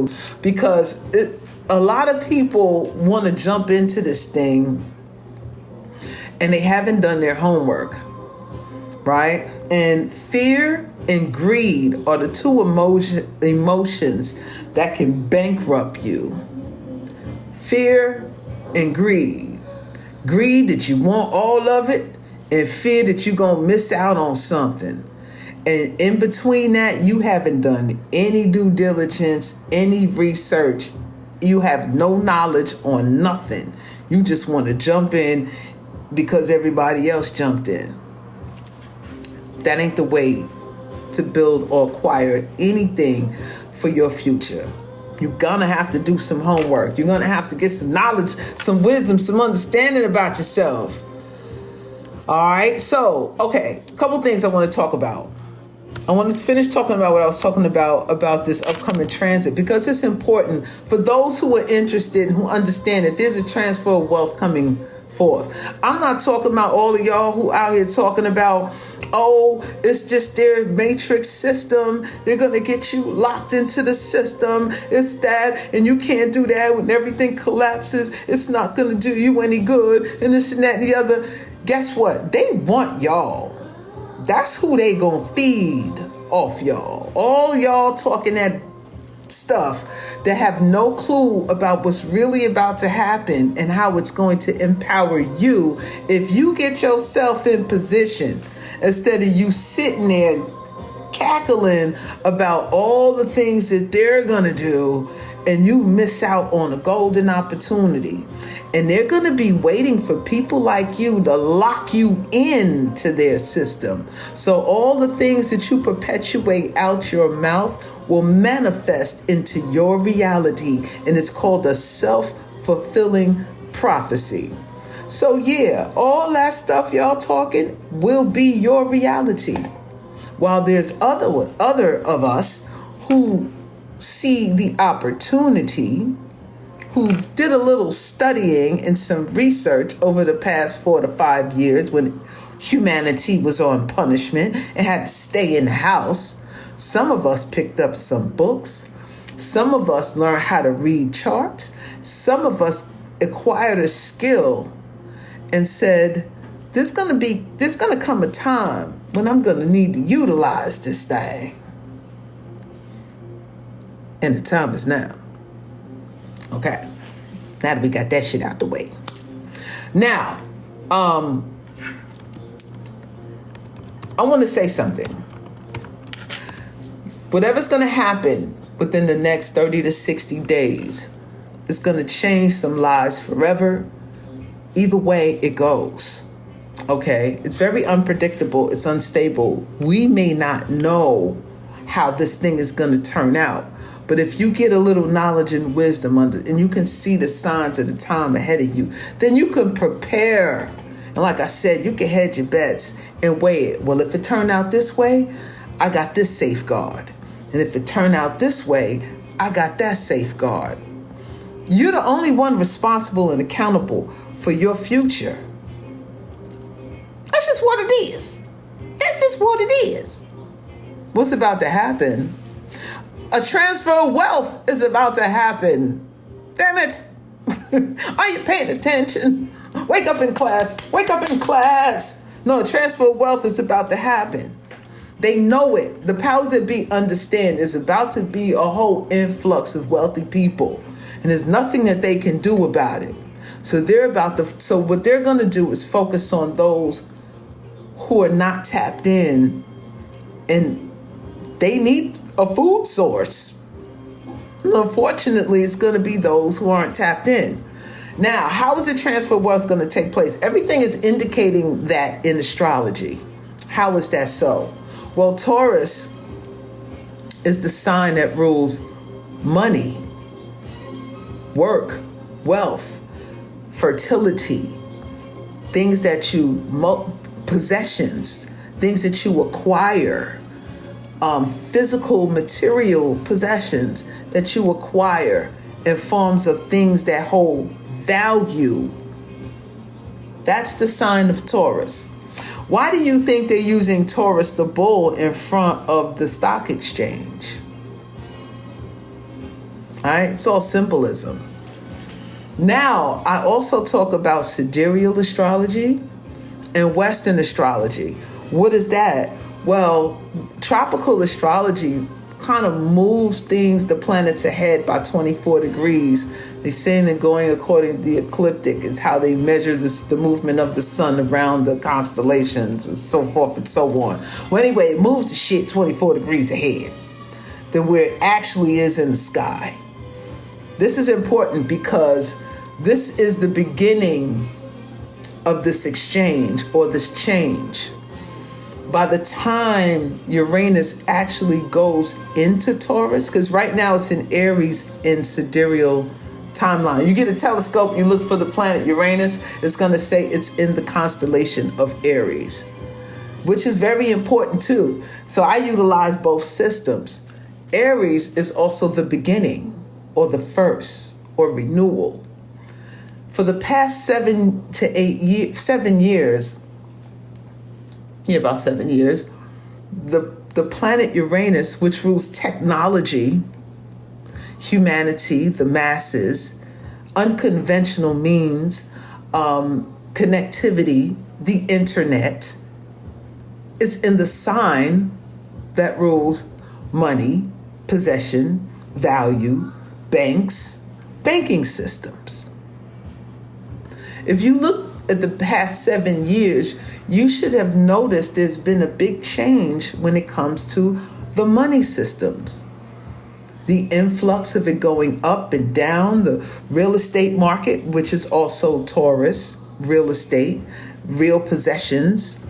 do, because a lot of people want to jump into this thing and they haven't done their homework, right? And fear and greed are the two emotions that can bankrupt you. Fear and greed. Greed that you want all of it, and fear that you're going to miss out on something. And in between that, you haven't done any due diligence, any research. You have no knowledge on nothing. You just want to jump in because everybody else jumped in. That ain't the way to build or acquire anything for your future. You're gonna have to do some homework. You're gonna have to get some knowledge, some wisdom, some understanding about yourself. All right, so, okay, a couple things I want to talk about. I want to finish talking about what I was talking about this upcoming transit, because it's important for those who are interested and who understand that there's a transfer of wealth coming forth. I'm not talking about all of y'all who out here talking about, oh, it's just their matrix system. They're going to get you locked into the system. It's that, and you can't do that when everything collapses. It's not going to do you any good, and this and that and the other. Guess what? They want y'all. That's who they going to feed off y'all. All y'all talking that stuff that have no clue about what's really about to happen and how it's going to empower you if you get yourself in position, instead of you sitting there cackling about all the things that they're going to do, and you miss out on a golden opportunity. And they're going to be waiting for people like you to lock you into their system. So all the things that you perpetuate out your mouth will manifest into your reality. And it's called a self-fulfilling prophecy. So yeah, all that stuff y'all talking will be your reality. While there's other of us who see the opportunity, who did a little studying and some research over the past 4 to 5 years when humanity was on punishment and had to stay in the house. Some of us picked up some books. Some of us learned how to read charts. Some of us acquired a skill and said, there's gonna come a time when I'm gonna need to utilize this thing. And the time is now. Okay. Now that we got that shit out the way. Now, I want to say something. Whatever's going to happen within the next 30 to 60 days is going to change some lives forever. Either way it goes. Okay? It's very unpredictable. It's unstable. We may not know how this thing is going to turn out. But if you get a little knowledge and wisdom and you can see the signs of the time ahead of you, then you can prepare. And like I said, you can hedge your bets and weigh it. Well, if it turned out this way, I got this safeguard. And if it turned out this way, I got that safeguard. You're the only one responsible and accountable for your future. That's just what it is. That's just what it is. What's about to happen? A transfer of wealth is about to happen. Damn it. Are you paying attention? Wake up in class. Wake up in class. No, a transfer of wealth is about to happen. They know it. The powers that be understand there's about to be a whole influx of wealthy people. And there's nothing that they can do about it. So what they're going to do is focus on those who are not tapped in, and they need a food source. Unfortunately, it's going to be those who aren't tapped in. Now, how is the transfer of wealth going to take place? Everything is indicating that in astrology. How is that so? Well, Taurus is the sign that rules money, work, wealth, fertility, things that possessions, things that you acquire, physical material possessions that you acquire in forms of things that hold value. That's the sign of Taurus. Why do you think they're using Taurus the bull in front of the stock exchange? All right, it's all symbolism. Now, I also talk about sidereal astrology and Western astrology. What is that? Well, tropical astrology kind of moves the planets ahead by 24 degrees. They're saying they're going according to the ecliptic. It's how they measure the movement of the sun around the constellations and so forth and so on. Well, anyway, it moves the shit 24 degrees ahead than where it actually is in the sky. This is important because this is the beginning of this exchange or this change. By the time Uranus actually goes into Taurus, because right now it's in Aries in sidereal timeline. You get a telescope, you look for the planet Uranus, it's going to say it's in the constellation of Aries, which is very important too. So I utilize both systems. Aries is also the beginning or the first or renewal. For the past 7 years, about 7 years, the planet Uranus, which rules technology, humanity, the masses, unconventional means, connectivity, the internet, is in the sign that rules money, possession, value, banks, banking systems. If you look at the past 7 years, you should have noticed there's been a big change when it comes to the money systems. The influx of it going up and down, the real estate market, which is also Taurus, real estate, real possessions,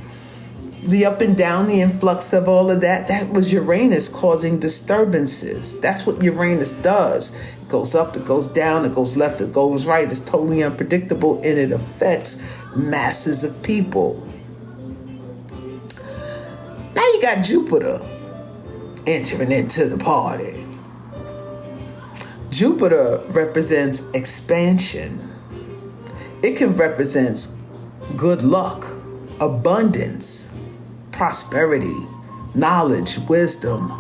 the up and down, the influx of all of that, that was Uranus causing disturbances. That's what Uranus does. It goes up, it goes down, it goes left, it goes right. It's totally unpredictable and it affects masses of people. Now you got Jupiter entering into the party. Jupiter represents expansion. It can represent good luck, abundance, prosperity, knowledge, wisdom,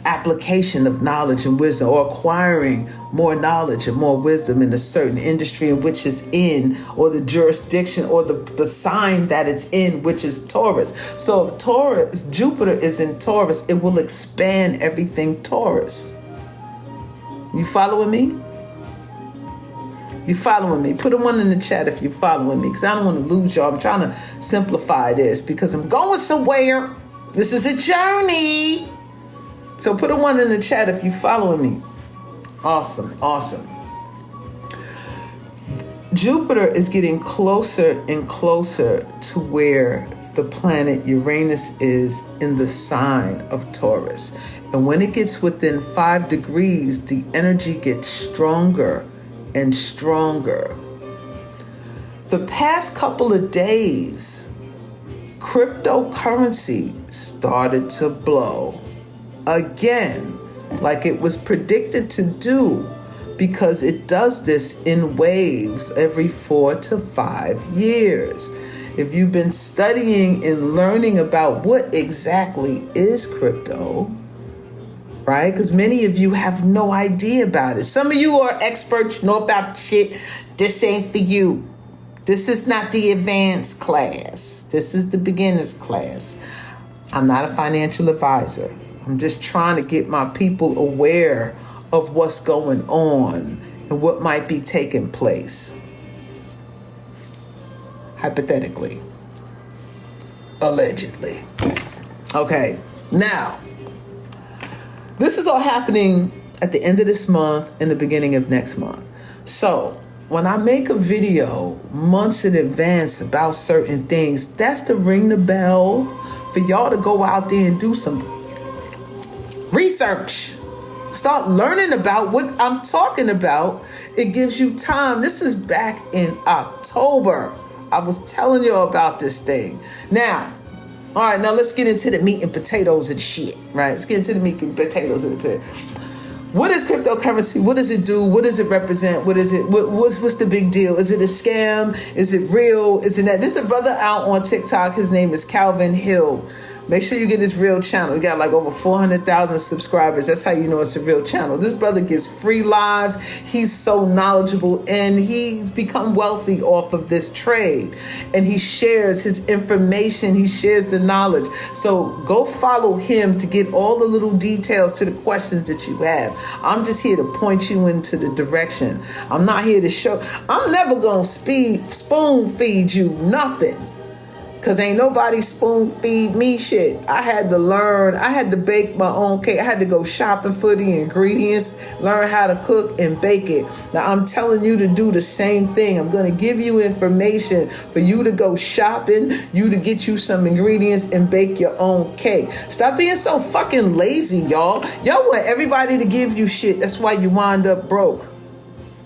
application of knowledge and wisdom, or acquiring more knowledge and more wisdom in a certain industry in which it's in, or the jurisdiction or the sign that it's in, which is Taurus. So if Jupiter is in Taurus, it will expand everything Taurus. You following me? You following me? Put a one in the chat if you're following me, because I don't want to lose y'all. I'm trying to simplify this because I'm going somewhere. This is a journey. So put a one in the chat if you're following me. Awesome. Jupiter is getting closer and closer to where the planet Uranus is in the sign of Taurus. And when it gets within 5 degrees, the energy gets stronger and stronger. The past couple of days, cryptocurrency started to blow again, like it was predicted to do, because it does this in waves every 4 to 5 years. If you've been studying and learning about what exactly is crypto, right? Because many of you have no idea about it. Some of you are experts, know about shit. This ain't for you. This is not the advanced class. This is the beginner's class. I'm not a financial advisor. I'm just trying to get my people aware of what's going on and what might be taking place. Hypothetically. Allegedly. Okay, now, this is all happening at the end of this month and the beginning of next month. So when I make a video months in advance about certain things, that's to ring the bell for y'all to go out there and do some research. Start learning about what I'm talking about. It gives you time. This is back in October. I was telling y'all about this thing. Now, all right, now let's get into the meat and potatoes and shit, right? Let's get into the meat and potatoes of the pit. What is cryptocurrency? What does it do? What does it represent? What is it? What's the big deal? Is it a scam? Is it real? Is it that? There's a brother out on TikTok. His name is Calvin Hill. Make sure you get his real channel. He got like over 400,000 subscribers. That's how you know it's a real channel. This brother gives free lives. He's so knowledgeable, and he's become wealthy off of this trade. And he shares his information. He shares the knowledge. So go follow him to get all the little details to the questions that you have. I'm just here to point you into the direction. I'm not here to show. I'm never going to spoon feed you nothing. Because ain't nobody spoon feed me shit. I had to learn. I had to bake my own cake. I had to go shopping for the ingredients, learn how to cook and bake it. Now, I'm telling you to do the same thing. I'm going to give you information for you to go shopping, you to get you some ingredients and bake your own cake. Stop being so fucking lazy, y'all. Y'all want everybody to give you shit. That's why you wind up broke.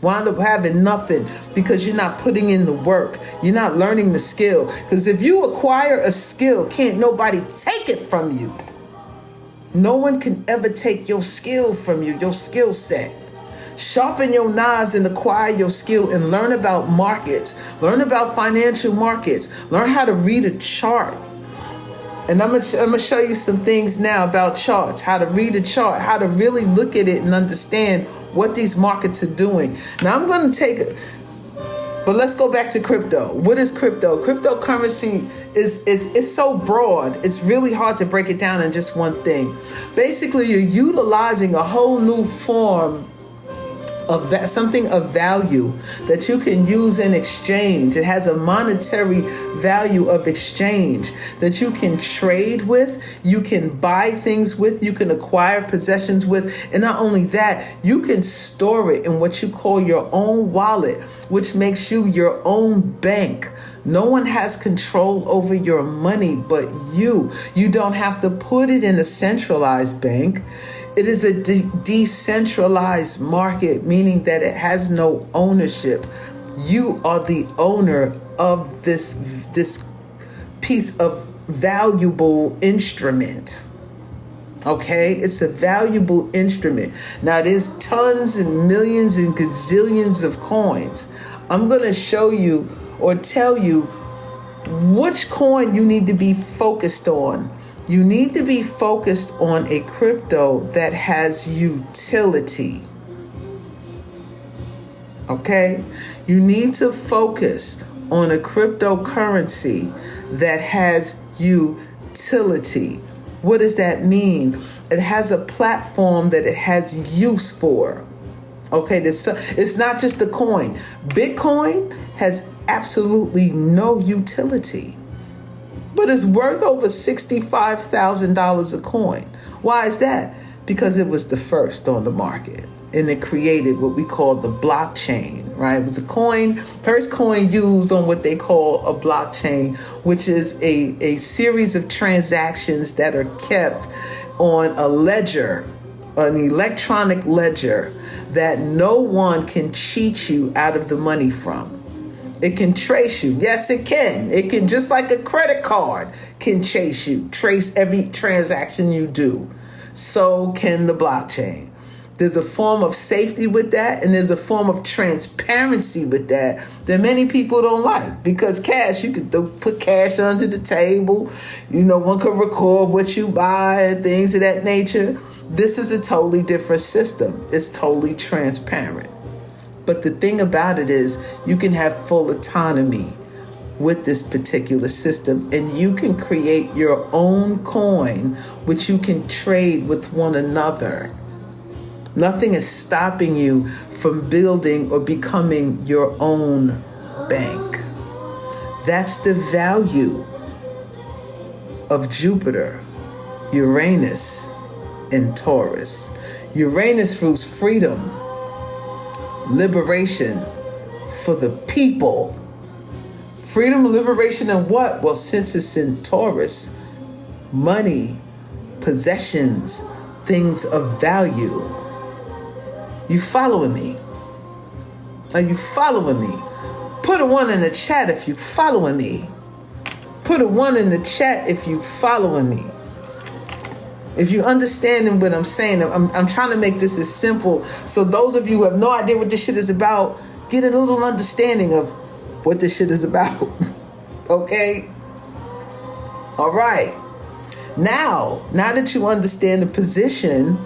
Wind up having nothing because you're not putting in the work. You're not learning the skill. Because if you acquire a skill, can't nobody take it from you. No one can ever take your skill from you, your skill set. Sharpen your knives and acquire your skill and learn about markets. Learn about financial markets. Learn how to read a chart. And I'm gonna show you some things now about charts, how to read a chart, how to really look at it and understand what these markets are doing. Now I'm going to but let's go back to crypto. What is crypto? Cryptocurrency is so broad. It's really hard to break it down in just one thing. Basically, you're utilizing a whole new form of something of value that you can use in exchange. It has a monetary value of exchange that you can trade with, you can buy things with, you can acquire possessions with, and not only that, you can store it in what you call your own wallet, which makes you your own bank. No one has control over your money but you. You don't have to put it in a centralized bank. It is a decentralized market, meaning that it has no ownership. You are the owner of this piece of valuable instrument. Okay, it's a valuable instrument. Now, there's tons and millions and gazillions of coins. I'm going to show you or tell you which coin you need to be focused on. You need to be focused on a crypto that has utility. Okay? You need to focus on a cryptocurrency that has utility. What does that mean? It has a platform that it has use for. Okay, it's not just a coin. Bitcoin has absolutely no utility, but it's worth over $65,000 a coin. Why is that? Because it was the first on the market, and it created what we call the blockchain, right? It was a first coin used on what they call a blockchain, which is a series of transactions that are kept on a ledger, an electronic ledger that no one can cheat you out of the money from. It can trace you. Yes, it can. It can, just like a credit card can trace every transaction you do. So can the blockchain. There's a form of safety with that, and there's a form of transparency with that many people don't like. Because cash, you could put cash under the table. One could record what you buy and things of that nature. This is a totally different system. It's totally transparent. But the thing about it is you can have full autonomy with this particular system, and you can create your own coin, which you can trade with one another. Nothing is stopping you from building or becoming your own bank. That's the value of Jupiter, Uranus, and Taurus. Uranus rules freedom, liberation for the people. Freedom, liberation, and what? Well, since it's in Taurus, money, possessions, things of value. You following me? Are you following me? Put a 1 in the chat if you following me. Put a 1 in the chat if you following me. If you understanding what I'm saying, I'm trying to make this as simple. So those of you who have no idea what this shit is about, get a little understanding of what this shit is about. Okay? All right. Now that you understand the position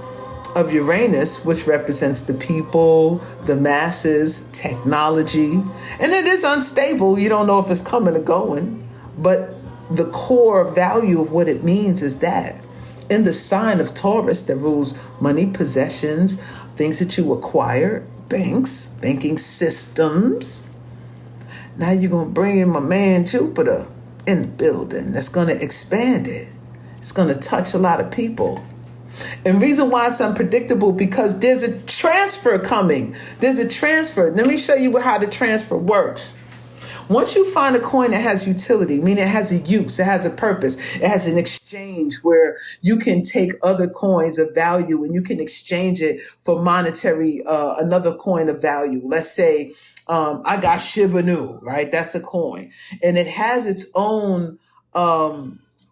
of Uranus, which represents the people, the masses, technology, and it is unstable. You don't know if it's coming or going, but the core value of what it means is that in the sign of Taurus that rules money, possessions, things that you acquire, banks, banking systems. Now you're going to bring in my man Jupiter in the building. That's going to expand it. It's going to touch a lot of people. And reason why it's unpredictable, because there's a transfer coming. There's a transfer. Let me show you how the transfer works. Once you find a coin that has utility, meaning it has a use, it has a purpose, it has an exchange where you can take other coins of value and you can exchange it for monetary, another coin of value. Let's say I got Shiba Inu, right? That's a coin. And it has its own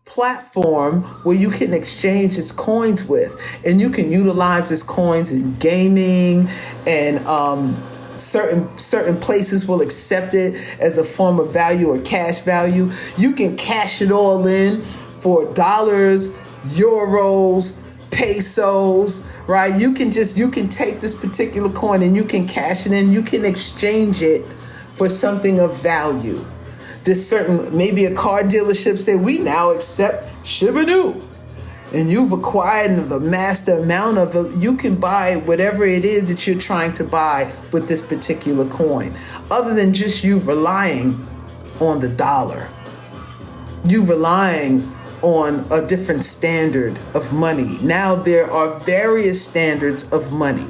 platform where you can exchange its coins with. And you can utilize its coins in gaming, and certain places will accept it as a form of value or cash value. You can cash it all in for dollars, euros, pesos, right? You can take this particular coin and you can cash it in. You can exchange it for something of value. There's maybe a car dealership say, we now accept Shiba Inu. And you've acquired the master amount of it. You can buy whatever it is that you're trying to buy with this particular coin. Other than just you relying on the dollar. You relying on a different standard of money. Now there are various standards of money.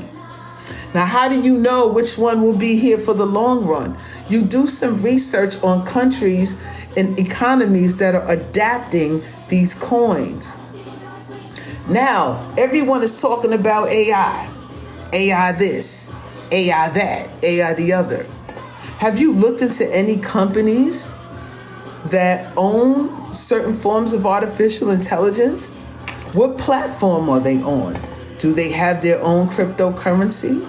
Now, how do you know which one will be here for the long run? You do some research on countries and economies that are adapting these coins. Now, everyone is talking about AI. AI this, AI that, AI the other. Have you looked into any companies that own certain forms of artificial intelligence? What platform are they on? Do they have their own cryptocurrency?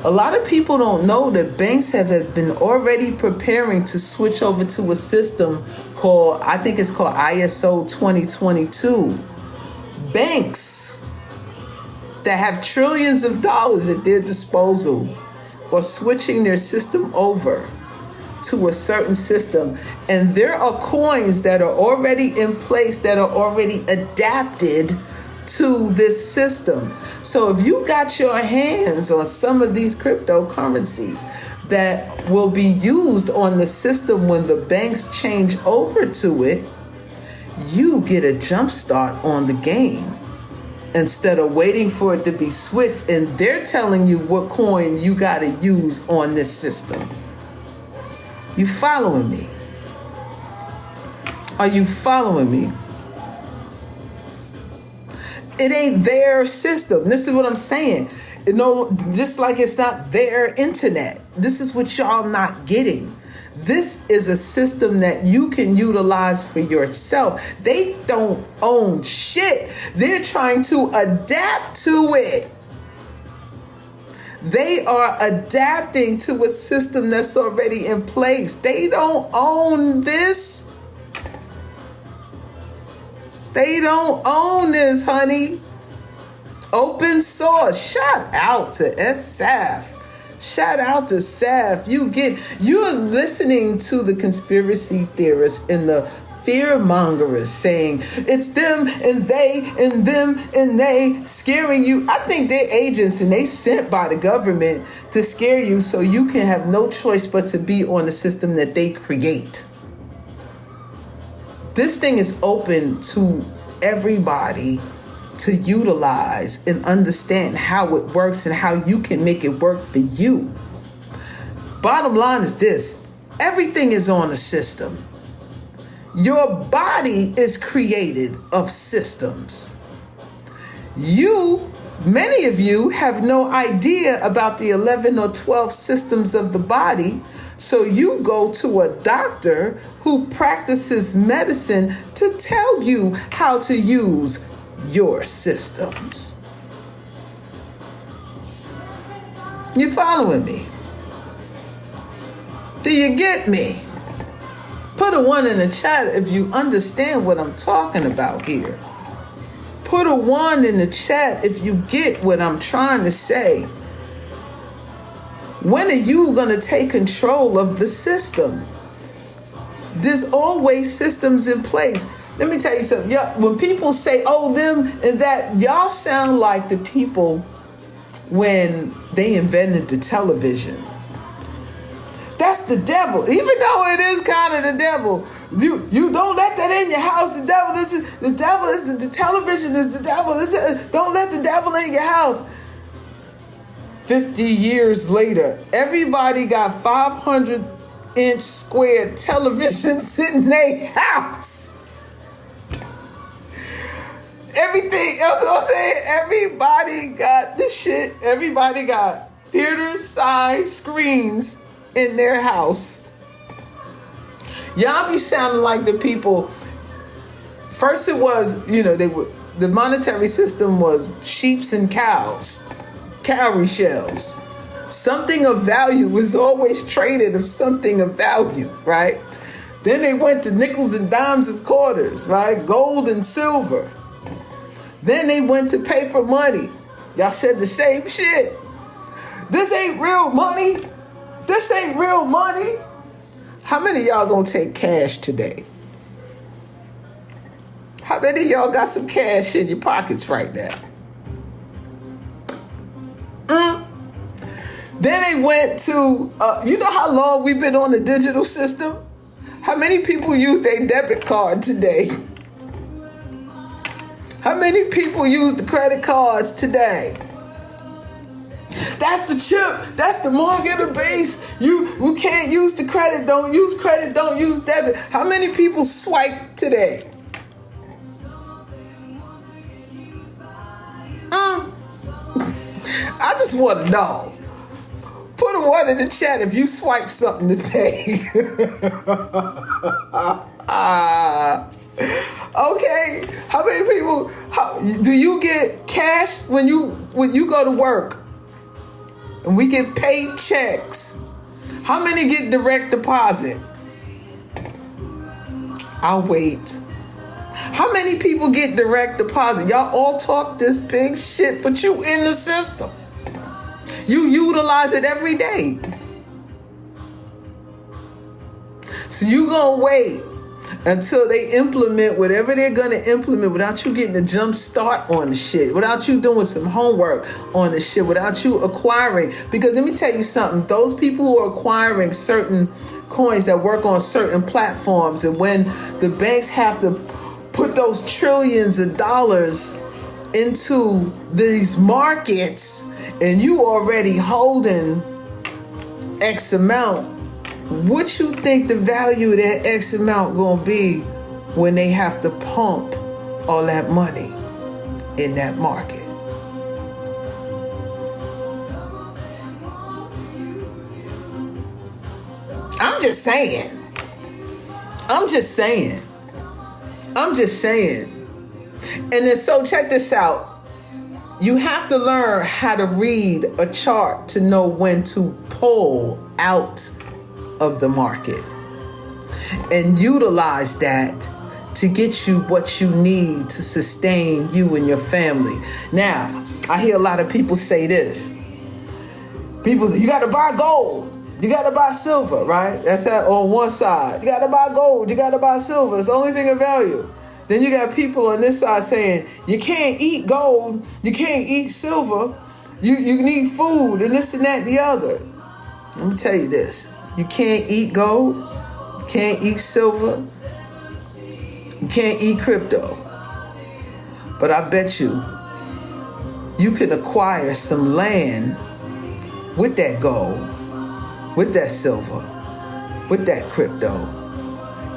A lot of people don't know that banks have been already preparing to switch over to a system called, I think it's called ISO 2022. Banks that have trillions of dollars at their disposal are switching their system over to a certain system. And there are coins that are already in place that are already adapted to this system. So if you got your hands on some of these cryptocurrencies that will be used on the system when the banks change over to it, you get a jump start on the game instead of waiting for it to be switched and they're telling you what coin you got to use on this system. You following me? Are you following me? It ain't their system. This is what I'm saying. Just like it's not their internet. This is what y'all not getting. This is a system that you can utilize for yourself. They don't own shit. They're trying to adapt to it. They are adapting to a system that's already in place. They don't own this. They don't own this, honey. Open source. Shout out to SAF. Shout out to SAF. You're listening to the conspiracy theorists and the fear mongers saying it's them and they and them and they scaring you. I think they're agents and they sent by the government to scare you so you can have no choice but to be on the system that they create. This thing is open to everybody to utilize and understand how it works and how you can make it work for you. Bottom line is this: everything is on a system. Your body is created of systems. Many of you have no idea about the 11 or 12 systems of the body. So you go to a doctor who practices medicine to tell you how to use your systems. You following me? Do you get me? Put a 1 in the chat if you understand what I'm talking about here. Put a 1 in the chat if you get what I'm trying to say. When are you going to take control of the system? There's always systems in place. Let me tell you something. When people say, oh, them and that, y'all sound like the people when they invented the television. That's the devil. Even though it is kind of the devil. You don't let that in your house. The devil is the television is the devil. Don't let the devil in your house. 50 years later, everybody got 500-inch square televisions in their house. Everything, that's what I'm saying. Everybody got the shit. Everybody got theater-sized screens in their house. Y'all be sounding like the people. First it was, the monetary system was sheeps and cows, cowrie shells. Something of value was always traded of something of value, right? Then they went to nickels and dimes and quarters, right? Gold and silver. Then they went to paper money. Y'all said the same shit. This ain't real money. This ain't real money. How many of y'all gonna take cash today? How many of y'all got some cash in your pockets right now? Then they went to, you know how long we've been on the digital system? How many people use their debit card today? How many people use the credit cards today? That's the chip. That's the mark of the base. You can't use the credit. Don't use credit. Don't use debit. How many people swipe today? I just want to know. Put a 1 in the chat if you swipe something today. Okay. How many people? Do you get cash when you go to work? And we get paid checks. How many get direct deposit? I'll wait. How many people get direct deposit? Y'all all talk this big shit, but you in the system. You utilize it every day. So you gonna wait until they implement whatever they're going to implement without you getting a jump start on the shit, without you doing some homework on the shit, without you acquiring. Because let me tell you something, those people who are acquiring certain coins that work on certain platforms, and when the banks have to put those trillions of dollars into these markets and you already holding X amount, what you think the value of that X amount gonna be when they have to pump all that money in that market? I'm just saying. And then so check this out. You have to learn how to read a chart to know when to pull out of the market and utilize that to get you what you need to sustain you and your family. Now, I hear a lot of people say this. People say, you got to buy gold. You got to buy silver, right? That's that on one side. You got to buy gold. You got to buy silver. It's the only thing of value. Then you got people on this side saying, you can't eat gold. You can't eat silver. You need food and this and that and the other. Let me tell you this. You can't eat gold. You can't eat silver. You can't eat crypto. But I bet you can acquire some land with that gold, with that silver, with that crypto,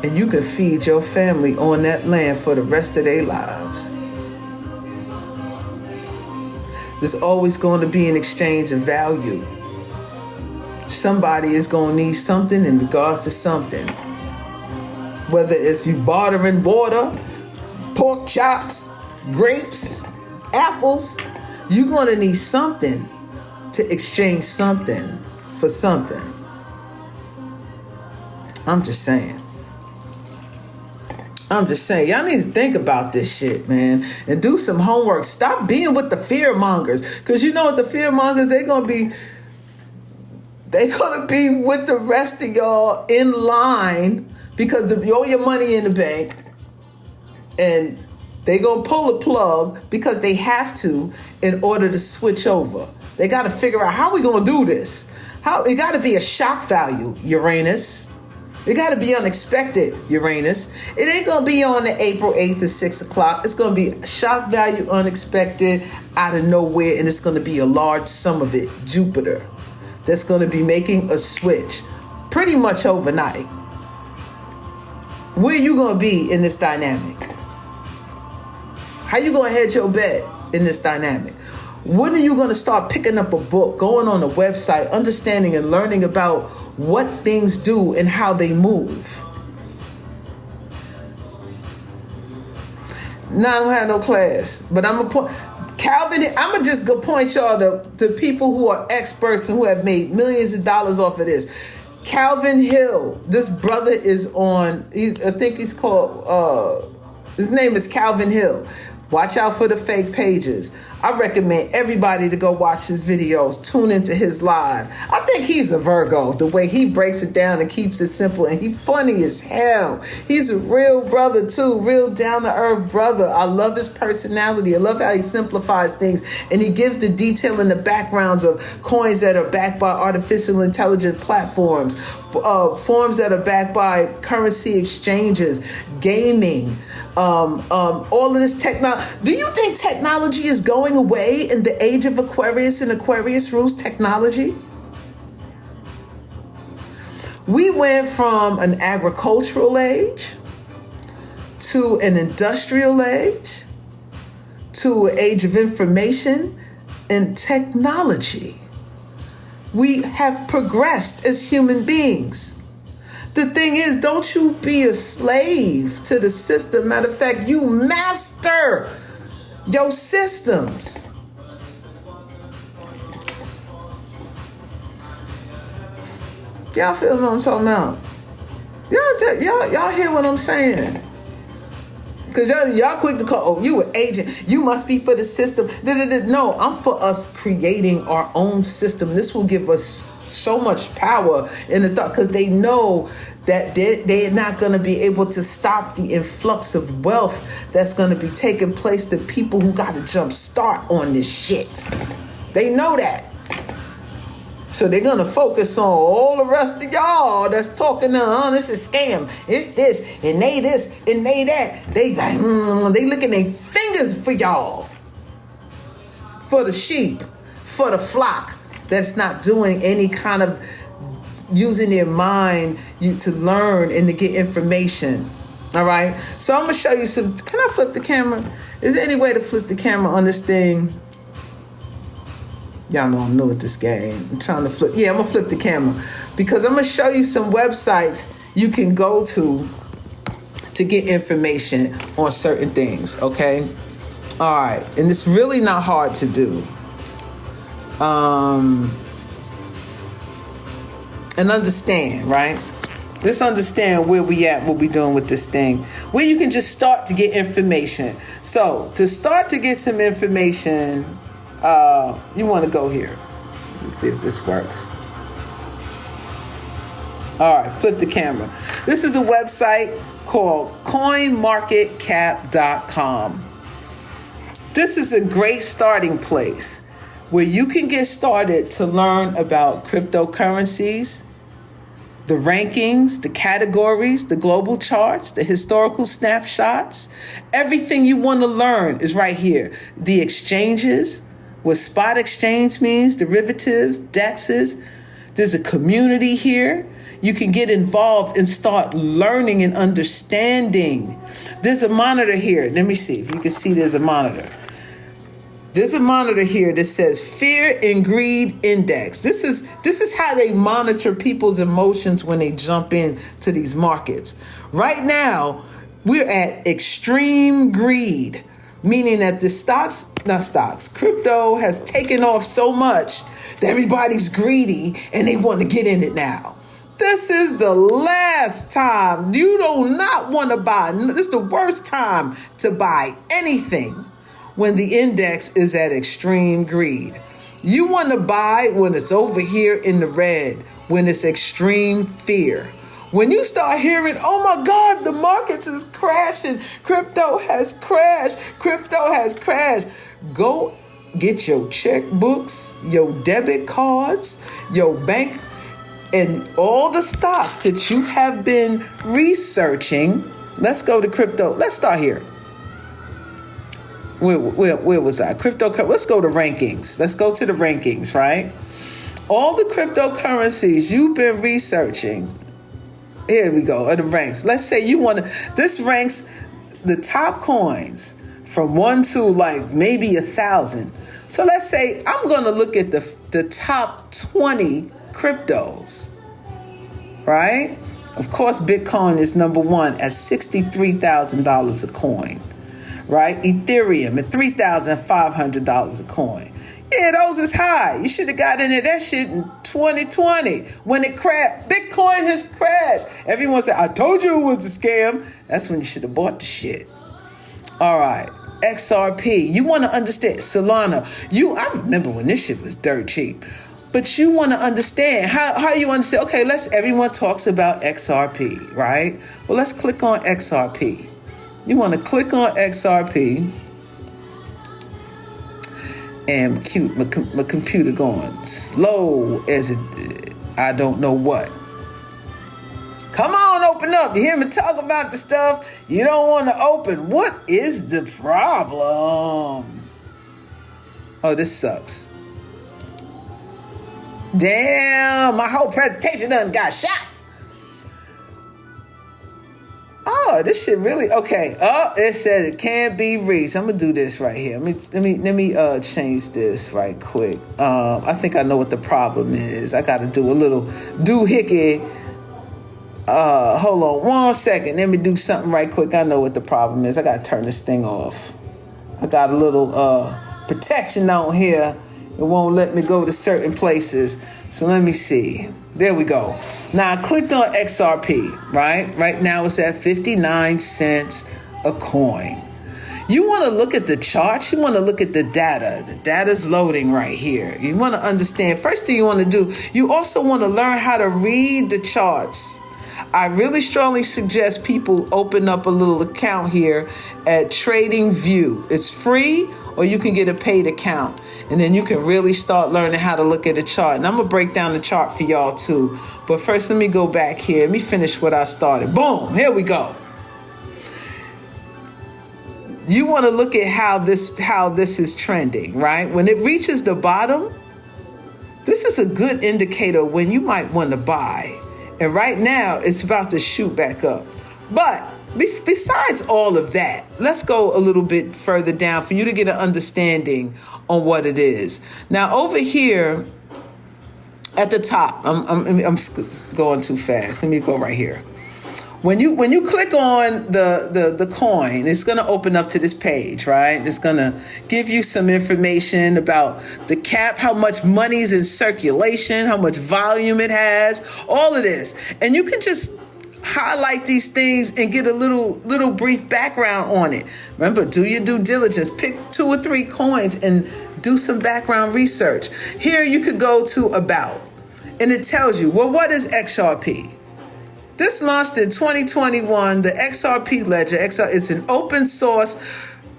and you can feed your family on that land for the rest of their lives. There's always going to be an exchange of value. Somebody is going to need something in regards to something. Whether it's you bartering water, pork chops, grapes, apples, you're going to need something to exchange something for something. I'm just saying. I'm just saying, y'all need to think about this shit, man, and do some homework. Stop being with the fear mongers, because you know what, the fear mongers, they're gonna be with the rest of y'all in line because you owe your money in the bank, and they gonna pull a plug because they have to in order to switch over. They got to figure out how we gonna do this. It got to be a shock value, Uranus. It got to be unexpected, Uranus. It ain't going to be on the April 8th at 6 o'clock. It's going to be shock value, unexpected, out of nowhere, and it's going to be a large sum of it, Jupiter, that's going to be making a switch pretty much overnight. Where you going to be in this dynamic? How you going to hedge your bet in this dynamic? When are you going to start picking up a book, going on a website, understanding and learning about what things do and how they move? No, I don't have no class, but I'm gonna just go point y'all to people who are experts and who have made millions of dollars off of this. Calvin Hill, this brother is on. I think he's called. His name is Calvin Hill. Watch out for the fake pages. I recommend everybody to go watch his videos, tune into his live. I think he's a Virgo, the way he breaks it down and keeps it simple, and he's funny as hell. He's a real brother too, real down-to-earth brother. I love his personality. I love how he simplifies things, and he gives the detail in the backgrounds of coins that are backed by artificial intelligence platforms, forms that are backed by currency exchanges, gaming, all of this technology. Do you think technology is going away in the age of Aquarius and Aquarius rules technology? We went from an agricultural age to an industrial age to an age of information and technology. We have progressed as human beings. The thing is, don't you be a slave to the system. Matter of fact, you master your systems. Y'all feel what I'm talking about? Y'all hear what I'm saying? Because y'all quick to call, oh, you an agent. You must be for the system. No, I'm for us creating our own system. This will give us so much power in the thought, because they know that they're not going to be able to stop the influx of wealth that's going to be taking place to people who got to jump start on this shit. They know that. So they're going to focus on all the rest of y'all that's talking, this is scam. It's this, and they this, and they that. They licking their fingers for y'all. For the sheep, for the flock that's not doing any kind of using their mind to learn and to get information. All right. So I'm going to show you some. Can I flip the camera? Is there any way to flip the camera on this thing? Y'all know I'm new at this game. I'm trying to flip. Yeah, I'm going to flip the camera because I'm going to show you some websites you can go to get information on certain things. Okay. All right. And it's really not hard to do. And understand, right? Let's understand where we at, what we doing with this thing. Where you can just start to get information. So, to start to get some information, you want to go here. Let's see if this works. All right, flip the camera. This is a website called coinmarketcap.com. This is a great starting place where you can get started to learn about cryptocurrencies, the rankings, the categories, the global charts, the historical snapshots. Everything you want to learn is right here. The exchanges, what spot exchange means, derivatives, DEXs. There's a community here. You can get involved and start learning and understanding. There's a monitor here. Let me see if you can see there's a monitor. There's a monitor here that says Fear and Greed Index. This is how they monitor people's emotions when they jump into these markets. Right now, we're at extreme greed, meaning that crypto has taken off so much that everybody's greedy and they want to get in it now. This is the last time. You do not want to buy. This is the worst time to buy anything when the index is at extreme greed. You want to buy when it's over here in the red, when it's extreme fear. When you start hearing, oh my God, the markets is crashing. Crypto has crashed. Crypto has crashed. Go get your checkbooks, your debit cards, your bank, and all the stocks that you have been researching. Let's go to crypto. Let's start here. Where was I? Cryptocurrency. Let's go to rankings. Let's go to the rankings, right? All the cryptocurrencies you've been researching. Here we go. Are the ranks. Let's say you want to. This ranks the top coins from 1 to like maybe 1,000. So let's say I'm going to look at the top 20 cryptos, right? Of course, Bitcoin is number one at $63,000 a coin, right? Ethereum at $3,500 a coin. Yeah, those is high. You should have got into that shit in 2020 when it crashed. Bitcoin has crashed. Everyone said, I told you it was a scam. That's when you should have bought the shit. All right. XRP. You want to understand Solana. I remember when this shit was dirt cheap. But you want to understand how you understand. Okay, everyone talks about XRP, right? Well, let's click on XRP. You want to click on XRP. And my computer going slow as it, I don't know what. Come on, open up. You hear me talk about the stuff you don't want to open. What is the problem? Oh, this sucks. Damn, my whole presentation done got shot. Oh, this shit really okay. Oh, it said it can't be reached. I'm gonna do this right here. Let me change this right quick. I think I know what the problem is. I got to do a little doohickey. Hold on 1 second. Let me do something right quick. I know what the problem is. I got to turn this thing off. I got a little protection on here. It won't let me go to certain places. So let me see. There we go. Now I clicked on XRP, right? Right now it's at 59 cents a coin. You want to look at the charts. You want to look at the data. The data's loading right here. You want to understand. First thing you want to do, you also want to learn how to read the charts. I really strongly suggest people open up a little account here at Tradingview. It's free, or you can get a paid account. And then you can really start learning how to look at a chart. And I'm going to break down the chart for y'all too. But first, let me go back here. Let me finish what I started. Boom. Here we go. You want to look at how this is trending, right? When it reaches the bottom, this is a good indicator when you might want to buy. And right now, it's about to shoot back up. But besides all of that, let's go a little bit further down for you to get an understanding on what it is. Now, over here at the top, I'm going too fast. Let me go right here. When you click on the coin, it's going to open up to this page, right? It's going to give you some information about the cap, how much money's in circulation, how much volume it has, all of this. And you can just highlight these things and get a little brief background on it. Remember, do your due diligence. Pick 2 or 3 coins and do some background research. Here you could go to About, and it tells you, well, what is XRP? This launched in 2021. The XRP ledger. It's an open source,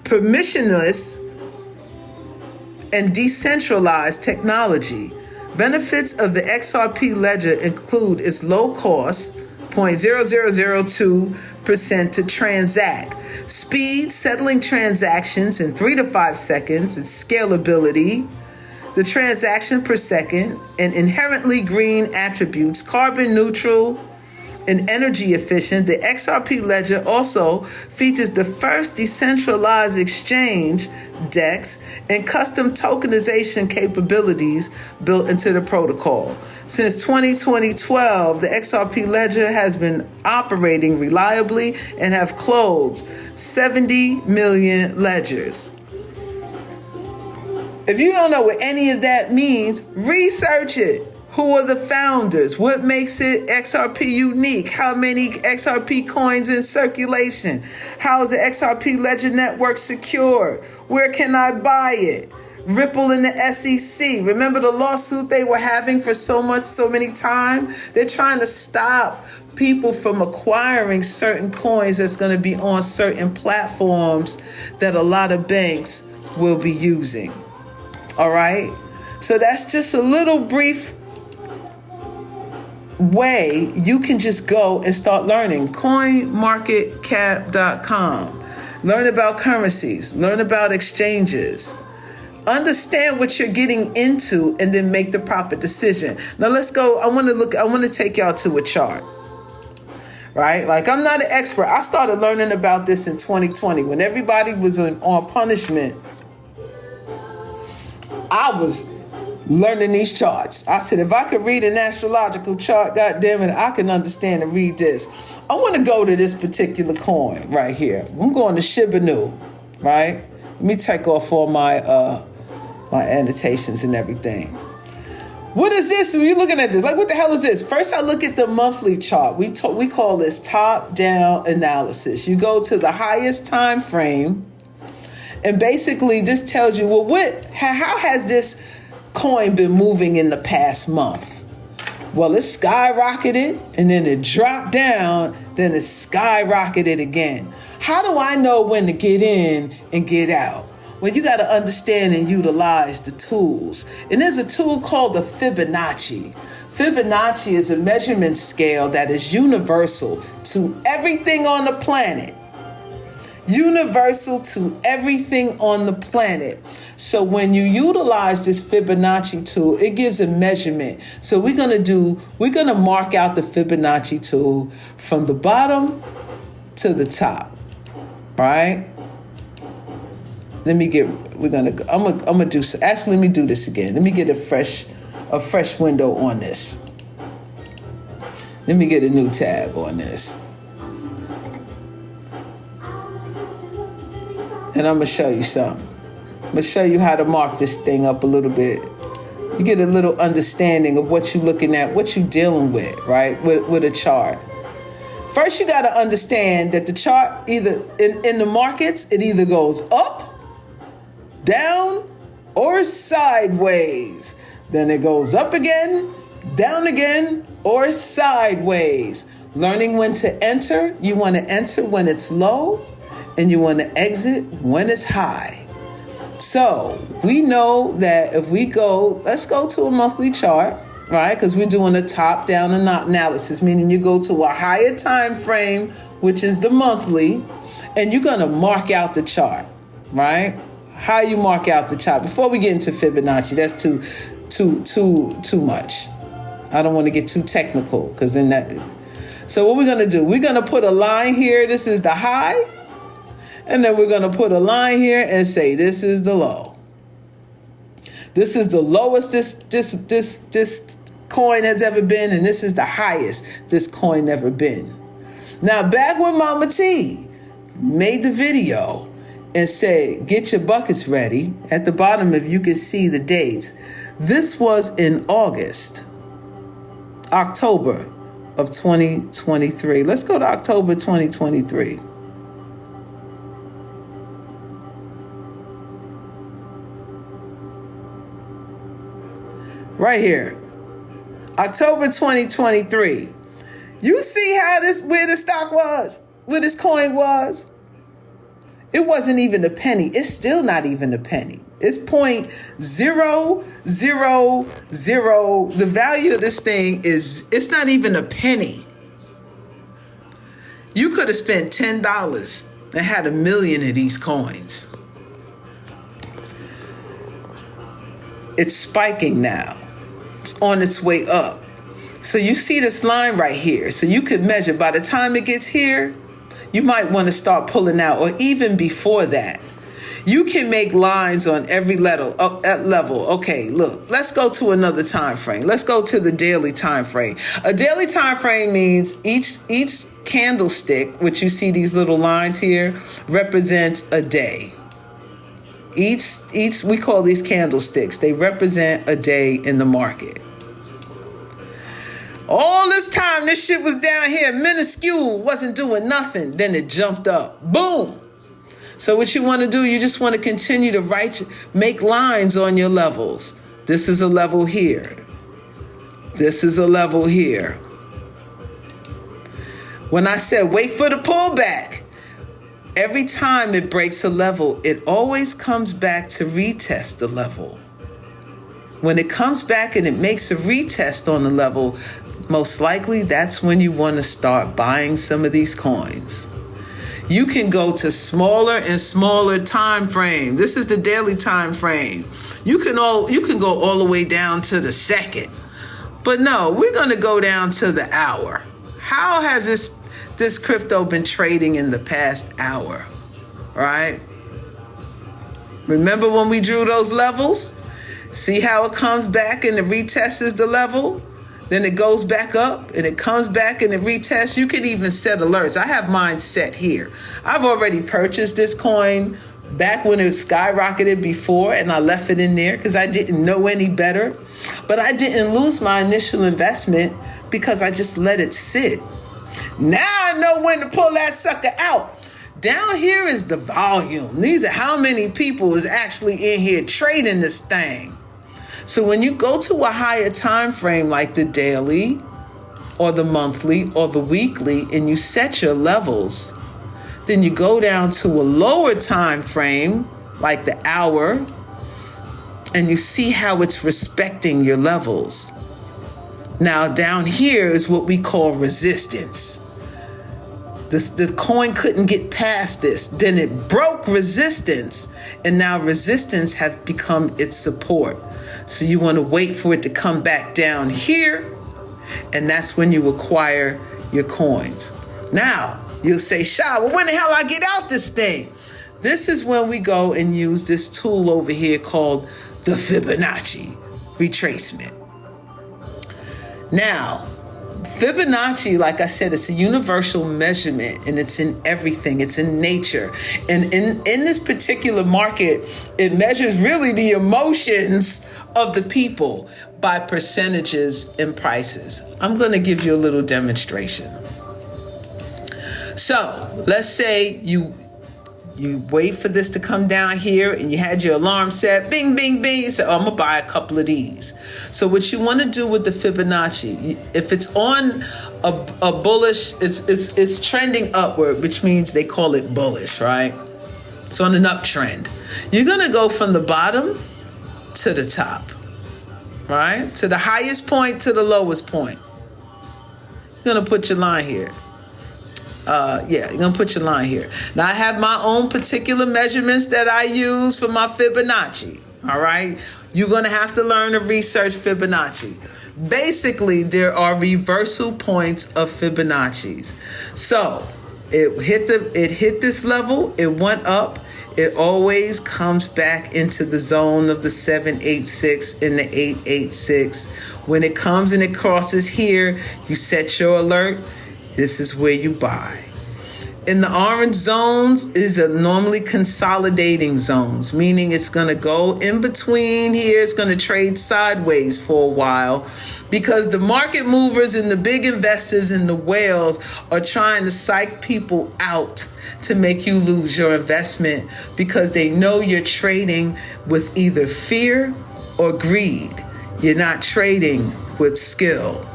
permissionless, and decentralized technology. Benefits of the XRP ledger include its low cost, 0.0002% to transact, speed, settling transactions in 3 to 5 seconds, and scalability, the transaction per second, and inherently green attributes, carbon neutral and energy efficient. The XRP ledger also features the first decentralized exchange, DEX, and custom tokenization capabilities built into the protocol. Since 2012, the XRP ledger has been operating reliably and have closed 70 million ledgers. If you don't know what any of that means, research it. Who are the founders? What makes it XRP unique? How many XRP coins in circulation? How is the XRP Ledger Network secure? Where can I buy it? Ripple in the SEC. Remember the lawsuit they were having for so many times? They're trying to stop people from acquiring certain coins that's going to be on certain platforms that a lot of banks will be using. All right? So that's just a little brief way you can just go and start learning. CoinMarketCap.com. Learn about currencies. Learn about exchanges. Understand what you're getting into and then make the proper decision. Now let's go. I want to take y'all to a chart. Right? Like, I'm not an expert. I started learning about this in 2020 when everybody was on punishment. I was learning these charts. I said, if I could read an astrological chart, God damn it, I can understand and read this. I want to go to this particular coin right here. I'm going to Shiba Inu, right? Let me take off all my my annotations and everything. What is this? When you're looking at this, like, what the hell is this? First, I look at the monthly chart. We call this top-down analysis. You go to the highest time frame, and basically this tells you, well, how has this coin been moving in the past month? Well, it skyrocketed, and then it dropped down, then it skyrocketed again. How do I know when to get in and get out? Well, you got to understand and utilize the tools. And there's a tool called the Fibonacci. Fibonacci is a measurement scale that is universal to everything on the planet. Universal to everything on the planet. So when you utilize this Fibonacci tool, it gives a measurement. So we're going to mark out the Fibonacci tool from the bottom to the top. Right? Let me do, actually, let me do this again. Let me get a fresh window on this. Let me get a new tab on this. And I'm going to show you something. I'm going to show you how to mark this thing up a little bit. You get a little understanding of what you're looking at, what you're dealing with, right, with a chart. First, you got to understand that the chart, either in the markets, it either goes up, down, or sideways. Then it goes up again, down again, or sideways. Learning when to enter. You want to enter when it's low, and you want to exit when it's high. So we know that if we go, let's go to a monthly chart, right? Because we're doing a top-down analysis, meaning you go to a higher time frame, which is the monthly, and you're going to mark out the chart, right? How you mark out the chart. Before we get into Fibonacci, that's too much. I don't want to get too technical, because then that. So what we're going to do, we're going to put a line here. This is the high. And then we're going to put a line here and say, this is the low. This is the lowest this coin has ever been, and this is the highest this coin ever been. Now, back when MahMah Tea made the video and said, get your buckets ready, at the bottom, if you can see the dates, this was in October of 2023. Let's go to October 2023. Right here, October 2023. You see how where the stock was, where this coin was? It wasn't even a penny. It's still not even a penny. It's 0.000. The value of this thing it's not even a penny. You could have spent $10 and had 1 million of these coins. It's spiking now. It's on its way up. So you see this line right here. So you could measure by the time it gets here, you might want to start pulling out, or even before that. You can make lines on every level. Okay, look, let's go to another time frame. Let's go to the daily time frame. A daily time frame means each candlestick, which you see these little lines here, represents a day. Each we call these candlesticks. They represent a day in the market. All this time, this shit was down here, minuscule, wasn't doing nothing. Then it jumped up. Boom. So what you want to do, you just want to continue to make lines on your levels. This is a level here. This is a level here. When I said wait for the pullback, every time it breaks a level, it always comes back to retest the level. When it comes back and it makes a retest on the level, most likely that's when you want to start buying some of these coins. You can go to smaller and smaller time frames. This is the daily time frame. You can go all the way down to the second. But no, we're going to go down to the hour. How has this crypto been trading in the past hour? Right? Remember when we drew those levels? See how it comes back and it retests the level? Then it goes back up and it comes back and it retests. You can even set alerts. I have mine set here. I've already purchased this coin back when it skyrocketed before, and I left it in there because I didn't know any better. But I didn't lose my initial investment because I just let it sit. Now I know when to pull that sucker out. Down here is the volume. These are how many people is actually in here trading this thing. So when you go to a higher time frame like the daily or the monthly or the weekly and you set your levels, then you go down to a lower time frame like the hour and you see how it's respecting your levels. Now down here is what we call resistance. The coin couldn't get past this. Then it broke resistance, and now resistance has become its support. So you want to wait for it to come back down here, and that's when you acquire your coins. Now, you'll say, Sha, well, when the hell I get out this thing? This is when we go and use this tool over here called the Fibonacci retracement. Now, Fibonacci, like I said, it's a universal measurement, and it's in everything. It's in nature. And in this particular market, it measures really the emotions of the people by percentages and prices. I'm going to give you a little demonstration. So let's say you wait for this to come down here and you had your alarm set, bing, bing, bing. You say, oh, I'm going to buy a couple of these. So what you want to do with the Fibonacci, if it's on a bullish, it's trending upward, which means they call it bullish, right? It's on an uptrend. You're going to go from the bottom to the top, right? To the highest point to the lowest point. You're going to put your line here. You're going to put your line here. Now, I have my own particular measurements that I use for my Fibonacci. All right. You're going to have to learn to research Fibonacci. Basically, there are reversal points of Fibonacci's. So it hit this level. It went up. It always comes back into the zone of the 786 and the 886. When it comes and it crosses here, you set your alert. This is where you buy. In the orange zones is normally consolidating zones, meaning it's going to go in between here. It's going to trade sideways for a while because the market movers and the big investors and the whales are trying to psych people out to make you lose your investment because they know you're trading with either fear or greed. You're not trading with skill.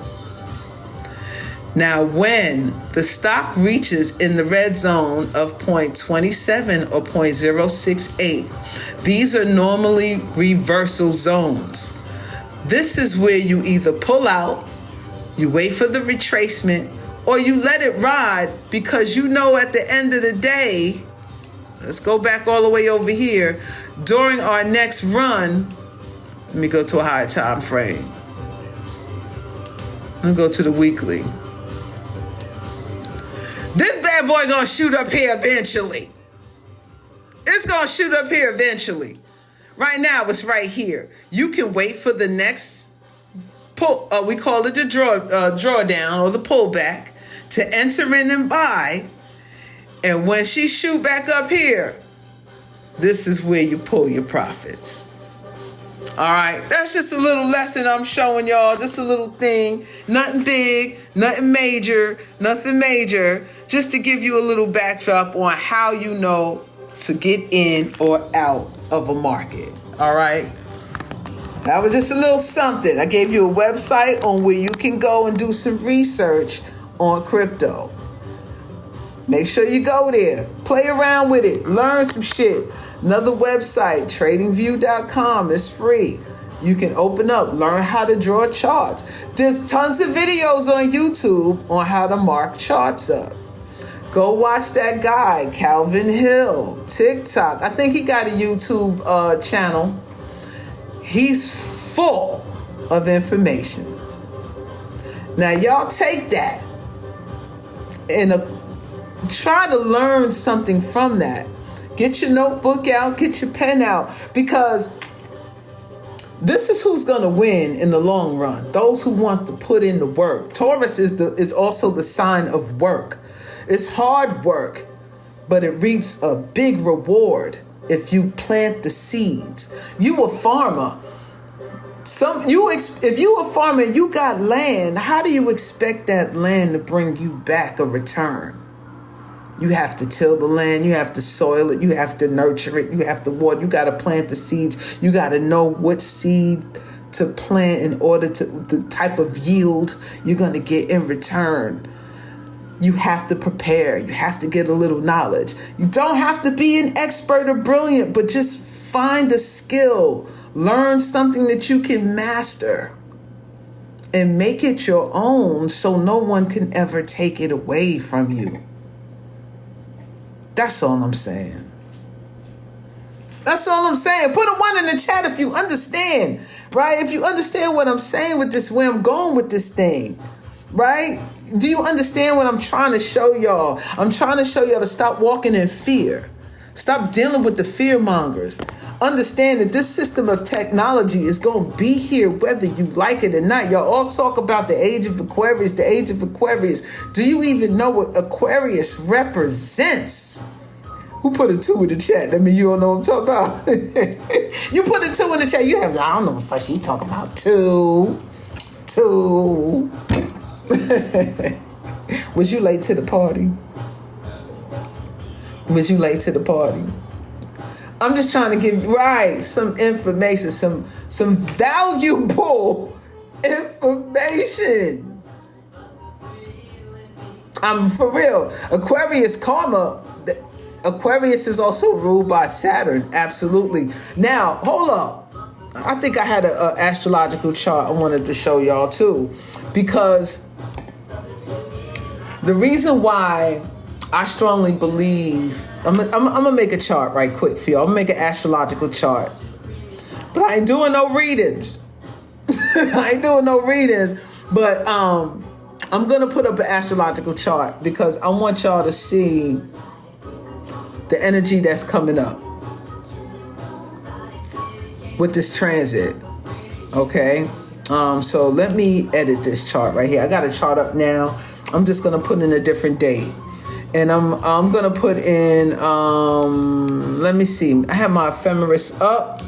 Now, when the stock reaches in the red zone of 0.27 or 0.068, these are normally reversal zones. This is where you either pull out, you wait for the retracement, or you let it ride because you know at the end of the day, let's go back all the way over here, during our next run, let me go to a higher time frame. Let me go to the weekly. This bad boy gonna shoot up here eventually. It's gonna shoot up here eventually. Right now, it's right here. You can wait for the next pull. We call it the drawdown or the pullback to enter in and buy. And when she shoot back up here, this is where you pull your profits. All right, that's just a little lesson I'm showing y'all. Just a little thing. Nothing big, nothing major, nothing major. Just to give you a little backdrop on how you know to get in or out of a market. All right. That was just a little something. I gave you a website on where you can go and do some research on crypto. Make sure you go there. Play around with it. Learn some shit. Another website, tradingview.com, is free. You can open up, learn how to draw charts. There's tons of videos on YouTube on how to mark charts up. Go watch that guy, Calvin Hill, TikTok. I think he got a YouTube channel. He's full of information. Now, y'all take that and try to learn something from that. Get your notebook out, get your pen out, because this is who's going to win in the long run. Those who want to put in the work. Taurus is also the sign of work. It's hard work, but it reaps a big reward if you plant the seeds. You a farmer. If you a farmer and you got land, how do you expect that land to bring you back a return? You have to till the land, you have to soil it, you have to nurture it, you have to water, you got to plant the seeds, you got to know what seed to plant in order to the type of yield you're going to get in return. You have to prepare, you have to get a little knowledge. You don't have to be an expert or brilliant, but just find a skill, learn something that you can master and make it your own so no one can ever take it away from you. That's all I'm saying. That's all I'm saying. Put a 1 in the chat if you understand, right? If you understand what I'm saying with this, where I'm going with this thing, right? Do you understand what I'm trying to show y'all? I'm trying to show y'all to stop walking in fear. Stop dealing with the fear mongers. Understand that this system of technology is going to be here whether you like it or not. Y'all all talk about the age of Aquarius, the age of Aquarius. Do you even know what Aquarius represents? Who put a 2 in the chat? I mean, you don't know what I'm talking about. You put a 2 in the chat. You have, I don't know what the fuck she talking about. 2. Was you late to the party? Was you late to the party? I'm just trying to give some information, some valuable information. I'm for real. Aquarius karma. Aquarius is also ruled by Saturn. Absolutely. Now, hold up. I think I had an astrological chart I wanted to show y'all too, because the reason why I strongly believe, I'm gonna make a chart right quick for you. I'm gonna make an astrological chart, but I ain't doing no readings. I ain't doing no readings, but I'm gonna put up an astrological chart because I want y'all to see the energy that's coming up with this transit. Okay, so let me edit this chart right here. I got a chart up now. I'm just gonna put in a different date. And I'm gonna put in, let me see. I have my ephemeris up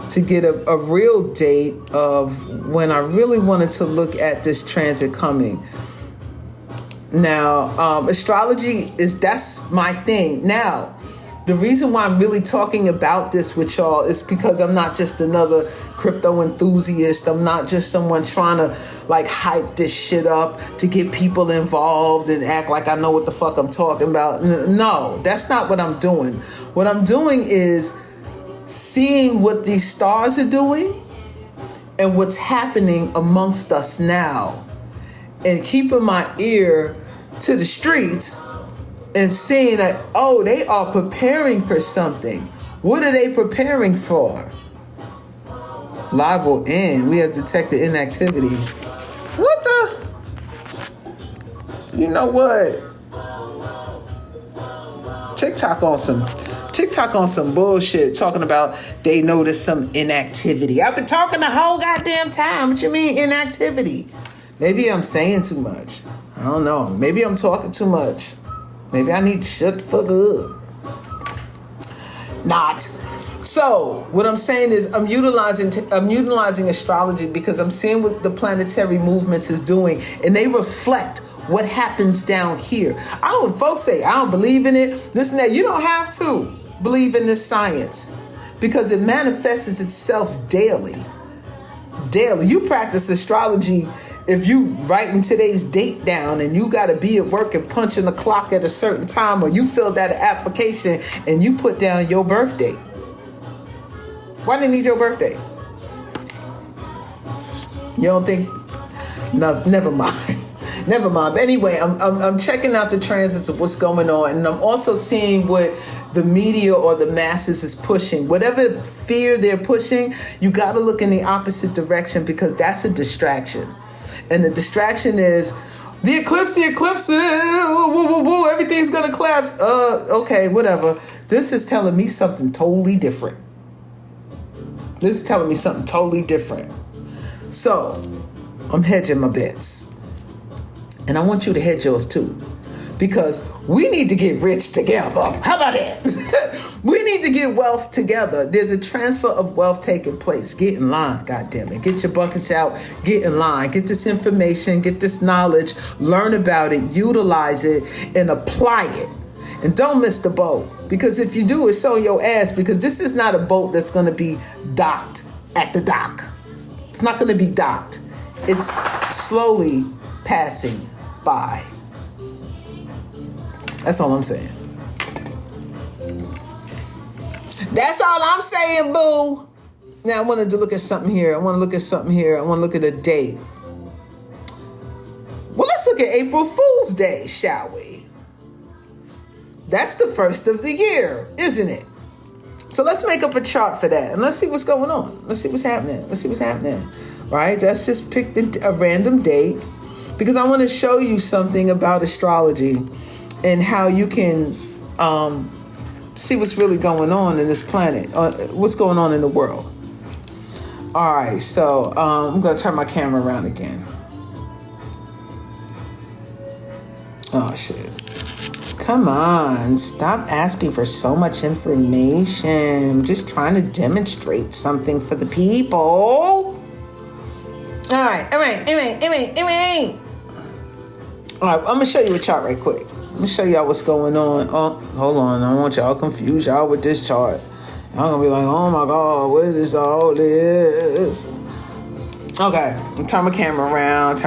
to get a real date of when I really wanted to look at this transit coming. Now, astrology that's my thing. Now, the reason why I'm really talking about this with y'all is because I'm not just another crypto enthusiast. I'm not just someone trying to hype this shit up to get people involved and act like I know what the fuck I'm talking about. No, that's not what I'm doing. What I'm doing is seeing what these stars are doing and what's happening amongst us now, and keeping my ear to the streets and seeing that, oh, they are preparing for something. What are they preparing for? Live will end. We have detected inactivity. What the? You know what? TikTok on some bullshit talking about they noticed some inactivity. I've been talking the whole goddamn time. What you mean inactivity? Maybe I'm saying too much. I don't know. Maybe I'm talking too much. Maybe I need to shut the fuck up. Not. So what I'm saying is I'm utilizing astrology because I'm seeing what the planetary movements is doing, and they reflect what happens down here. Folks say I don't believe in it, this and that. You don't have to believe in this science because it manifests itself daily. You practice astrology if you writing today's date down and you got to be at work and punching the clock at a certain time, or you filled out an application and you put down your birth date. Why do you need your birthday? You don't think? No, never mind. Never mind. But anyway, I'm checking out the transits of what's going on, and I'm also seeing what the media or the masses is pushing. Whatever fear they're pushing, you got to look in the opposite direction because that's a distraction. And the distraction is the eclipse, everything's going to collapse. Okay, whatever. This is telling me something totally different. So, I'm hedging my bets. And I want you to hedge yours too. Because we need to get rich together. How about that? We need to get wealth together. There's a transfer of wealth taking place. Get in line, goddammit. Get your buckets out. Get in line. Get this information. Get this knowledge. Learn about it. Utilize it. And apply it. And don't miss the boat. Because if you do, it's on your ass. Because this is not a boat that's going to be docked at the dock. It's not going to be docked. It's slowly passing by. That's all I'm saying. That's all I'm saying, boo. Now, I wanted to look at something here. I want to look at a date. Well, let's look at April Fool's Day, shall we? That's the first of the year, isn't it? So let's make up a chart for that. And let's see what's going on. Let's see what's happening. Right? Let's just pick a random date. Because I want to show you something about astrology and how you can see what's really going on in this planet, what's going on in the world. All right, so I'm going to turn my camera around again. Oh, shit. Come on, stop asking for so much information. I'm just trying to demonstrate something for the people. All right. All right, I'm going to show you a chart right quick. I'm going to show y'all what's going on. Oh, hold on. I don't want y'all confused y'all with this chart. Y'all going to be like, oh my God, what is all this? Okay, turn my camera around.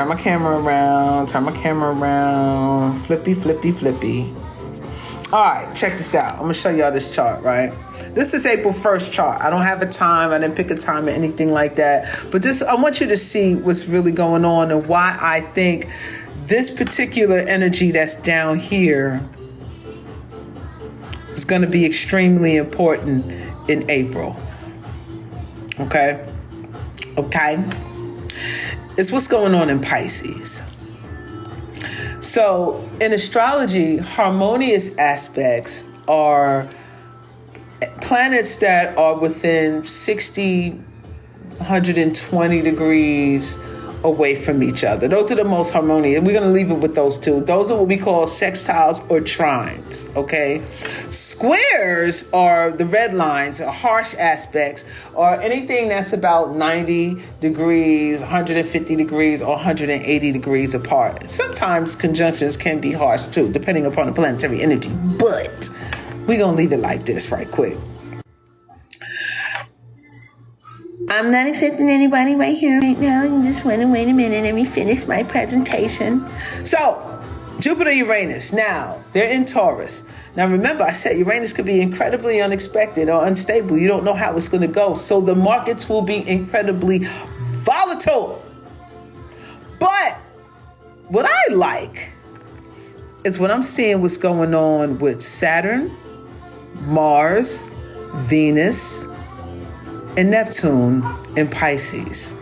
Flippy. All right, check this out. I'm going to show y'all this chart, right? This is April 1st chart. I don't have a time. I didn't pick a time or anything like that. But I want you to see what's really going on and why I think this particular energy that's down here is going to be extremely important in April. Okay? It's what's going on in Pisces. So, in astrology, harmonious aspects are planets that are within 60, 120 degrees away from each other. Those are the most harmonious. We're going to leave it with those two. Those are what we call sextiles or trines, okay? Squares are the red lines, or harsh aspects, or anything that's about 90 degrees, 150 degrees, or 180 degrees apart. Sometimes conjunctions can be harsh too, depending upon the planetary energy, but we're going to leave it like this right quick. I'm not accepting anybody right here, right now. I'm just wait a minute. Let me finish my presentation. So, Jupiter, Uranus. Now, they're in Taurus. Now, remember, I said Uranus could be incredibly unexpected or unstable. You don't know how it's going to go. So, the markets will be incredibly volatile. But what I like is what I'm seeing what's going on with Saturn, Mars, Venus, and Neptune in Pisces.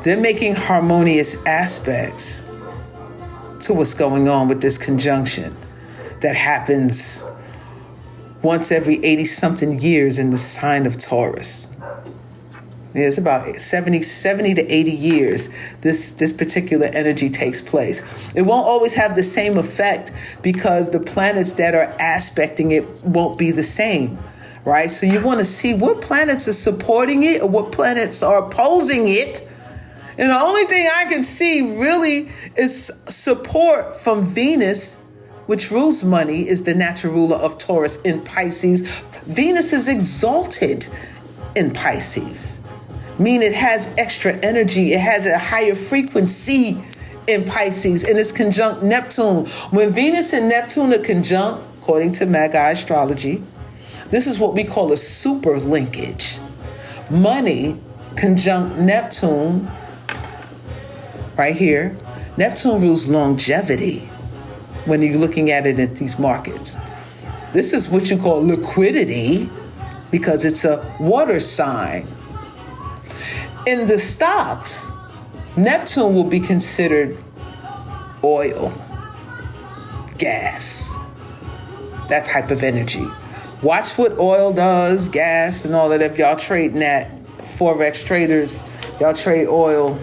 They're making harmonious aspects to what's going on with this conjunction that happens once every 80-something years in the sign of Taurus. It's about 70 to 80 years this particular energy takes place. It won't always have the same effect because the planets that are aspecting it won't be the same. right? So you want to see what planets are supporting it or what planets are opposing it. And the only thing I can see really is support from Venus, which rules money, is the natural ruler of Taurus in Pisces. Venus is exalted in Pisces, meaning it has extra energy. It has a higher frequency in Pisces, and it's conjunct Neptune. When Venus and Neptune are conjunct, according to MahMah astrology, this is what we call a super linkage. Money conjunct Neptune, right here. Neptune rules longevity when you're looking at it in these markets. This is what you call liquidity because it's a water sign. In the stocks, Neptune will be considered oil, gas, that type of energy. Watch what oil does, gas, and all that. If y'all trading that, Forex traders, y'all trade oil,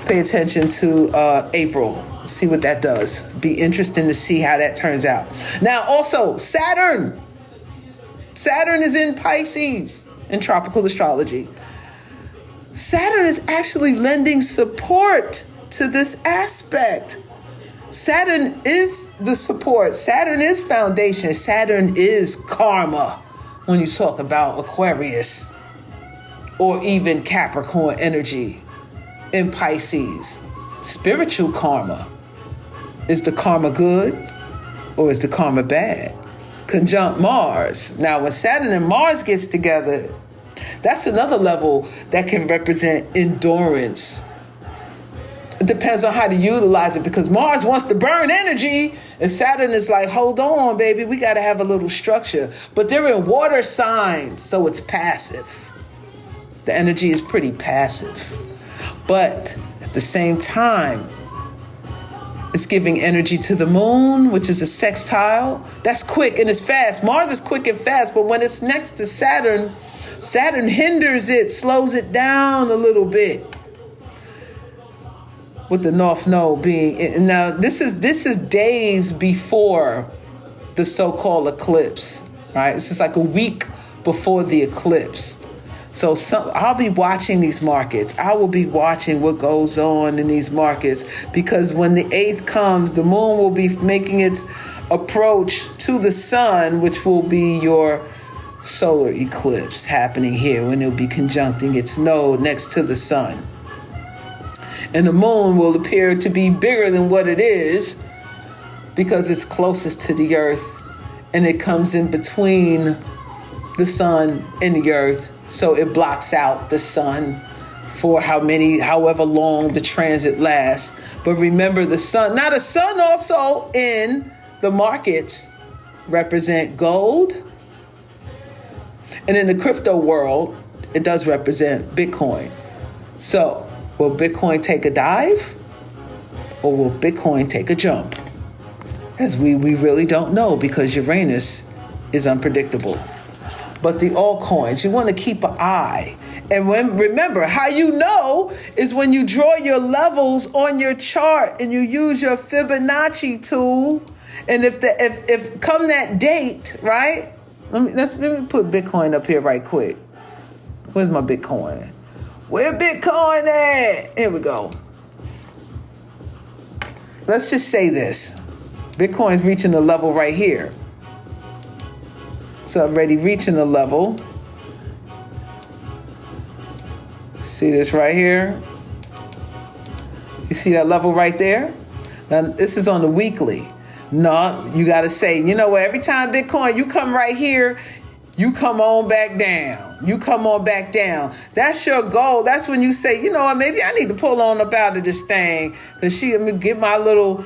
pay attention to April. See what that does. Be interesting to see how that turns out. Now, also, Saturn. Saturn is in Pisces in tropical astrology. Saturn is actually lending support to this aspect. Saturn is the support. Saturn is foundation. Saturn is karma when you talk about Aquarius or even Capricorn energy in Pisces. Spiritual karma. Is the karma good or is the karma bad? Conjunct Mars. Now, when Saturn and Mars gets together, that's another level that can represent endurance. It depends on how to utilize it because Mars wants to burn energy and Saturn is like, hold on, baby, we got to have a little structure. But they're in water signs, so it's passive. The energy is pretty passive. But at the same time, it's giving energy to the moon, which is a sextile. That's quick and it's fast. Mars is quick and fast, but when it's next to Saturn, Saturn hinders it, slows it down a little bit. With the North Node being, now this is days before the so-called eclipse, right? This is like a week before the eclipse. So I'll be watching these markets. I will be watching what goes on in these markets because when the 8th comes, the moon will be making its approach to the sun, which will be your solar eclipse happening here when it'll be conjuncting its node next to the sun. And the moon will appear to be bigger than what it is because it's closest to the earth and it comes in between the sun and the earth. So it blocks out the sun for however long the transit lasts. But remember the sun. Now the sun also in the markets represent gold. And in the crypto world, it does represent Bitcoin. So will Bitcoin take a dive or will Bitcoin take a jump? As we really don't know because Uranus is unpredictable. But the altcoins, you want to keep an eye. And remember, how you know is when you draw your levels on your chart and you use your Fibonacci tool. And if come that date, right? Let me put Bitcoin up here right quick. Where's my Bitcoin? Where Bitcoin at? Here we go. Let's just say this. Bitcoin's reaching the level right here. It's already reaching the level. See this right here? You see that level right there? Now, this is on the weekly. No, you got to say, you know what? Every time Bitcoin, you come right here, you come on back down. You come on back down. That's your goal. That's when you say, you know what? Maybe I need to pull on up out of this thing because let me get my little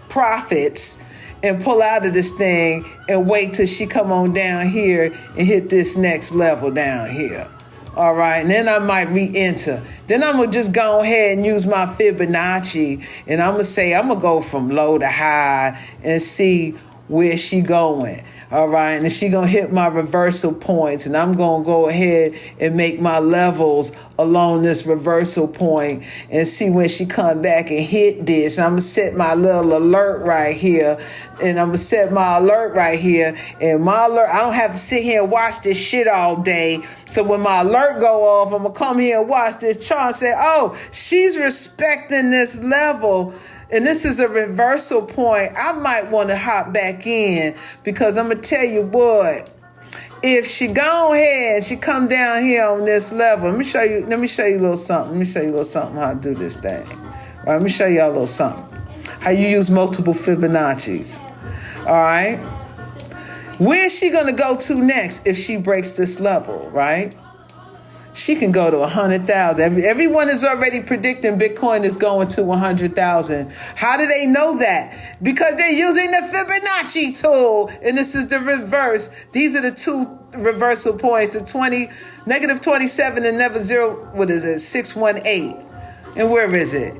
profits and pull out of this thing and wait till she come on down here and hit this next level down here. All right, and then I might re-enter. Then I'm going to just go ahead and use my Fibonacci, and I'm going to say I'm going to go from low to high and see where she going. All right, and she gonna hit my reversal points, and I'm gonna go ahead and make my levels along this reversal point and see when she come back and hit this. I'm gonna set my little alert right here, and I'm gonna set my alert right here, and my alert, I don't have to sit here and watch this shit all day. So when my alert go off, I'm gonna come here and watch this chart and say, oh, she's respecting this level. And this is a reversal point. I might want to hop back in, because I'm going to tell you what, if she go ahead, she come down here on this level. Let me show you a little something. How to do this thing. All right, let me show y'all a little something. How you use multiple Fibonacci's. All right. Where's she going to go to next if she breaks this level, right? She can go to 100,000. Everyone is already predicting Bitcoin is going to 100,000. How do they know that? Because they're using the Fibonacci tool. And this is the reverse. These are the two reversal points, the -27 and never zero. What is it? 618. And where is it?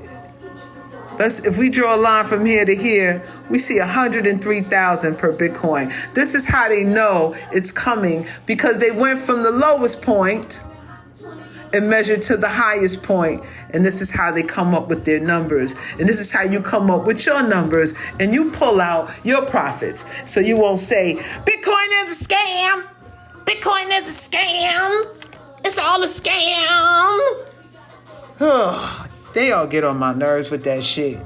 If we draw a line from here to here, we see 103,000 per Bitcoin. This is how they know it's coming, because they went from the lowest point and measure to the highest point. And this is how they come up with their numbers. And this is how you come up with your numbers, and you pull out your profits. So you won't say, Bitcoin is a scam. Bitcoin is a scam. It's all a scam. They all get on my nerves with that shit.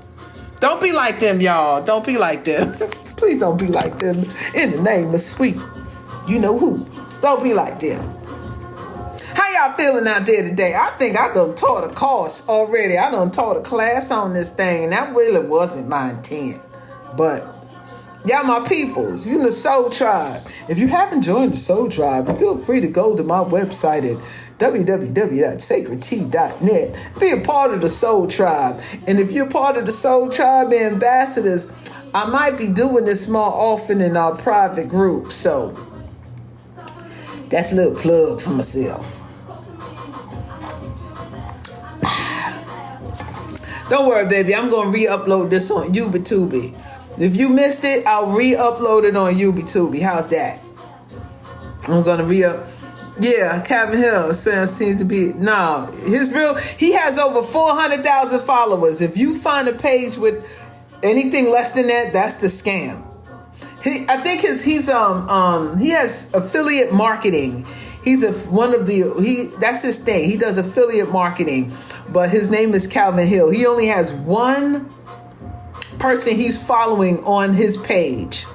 Don't be like them, y'all. Don't be like them. Please don't be like them. In the name of sweet, you know who. Don't be like them. How y'all feeling out there today? I think I done taught a course already. I done taught a class on this thing, and that really wasn't my intent. But y'all my peoples, you the Soul Tribe. If you haven't joined the Soul Tribe, feel free to go to my website at www.sacredtea.net. Be a part of the Soul Tribe. And if you're part of the Soul Tribe ambassadors, I might be doing this more often in our private group. So that's a little plug for myself. Don't worry, baby. I'm going to re-upload this on YubiTubi. If you missed it, I'll re-upload it on YubiTubi. How's that? I'm going to Yeah, Calvin Hill seems to be... No, he has over 400,000 followers. If you find a page with anything less than that, that's the scam. He has affiliate marketing. That's his thing. He does affiliate marketing, but his name is Calvin Hill. He only has one person he's following on his page,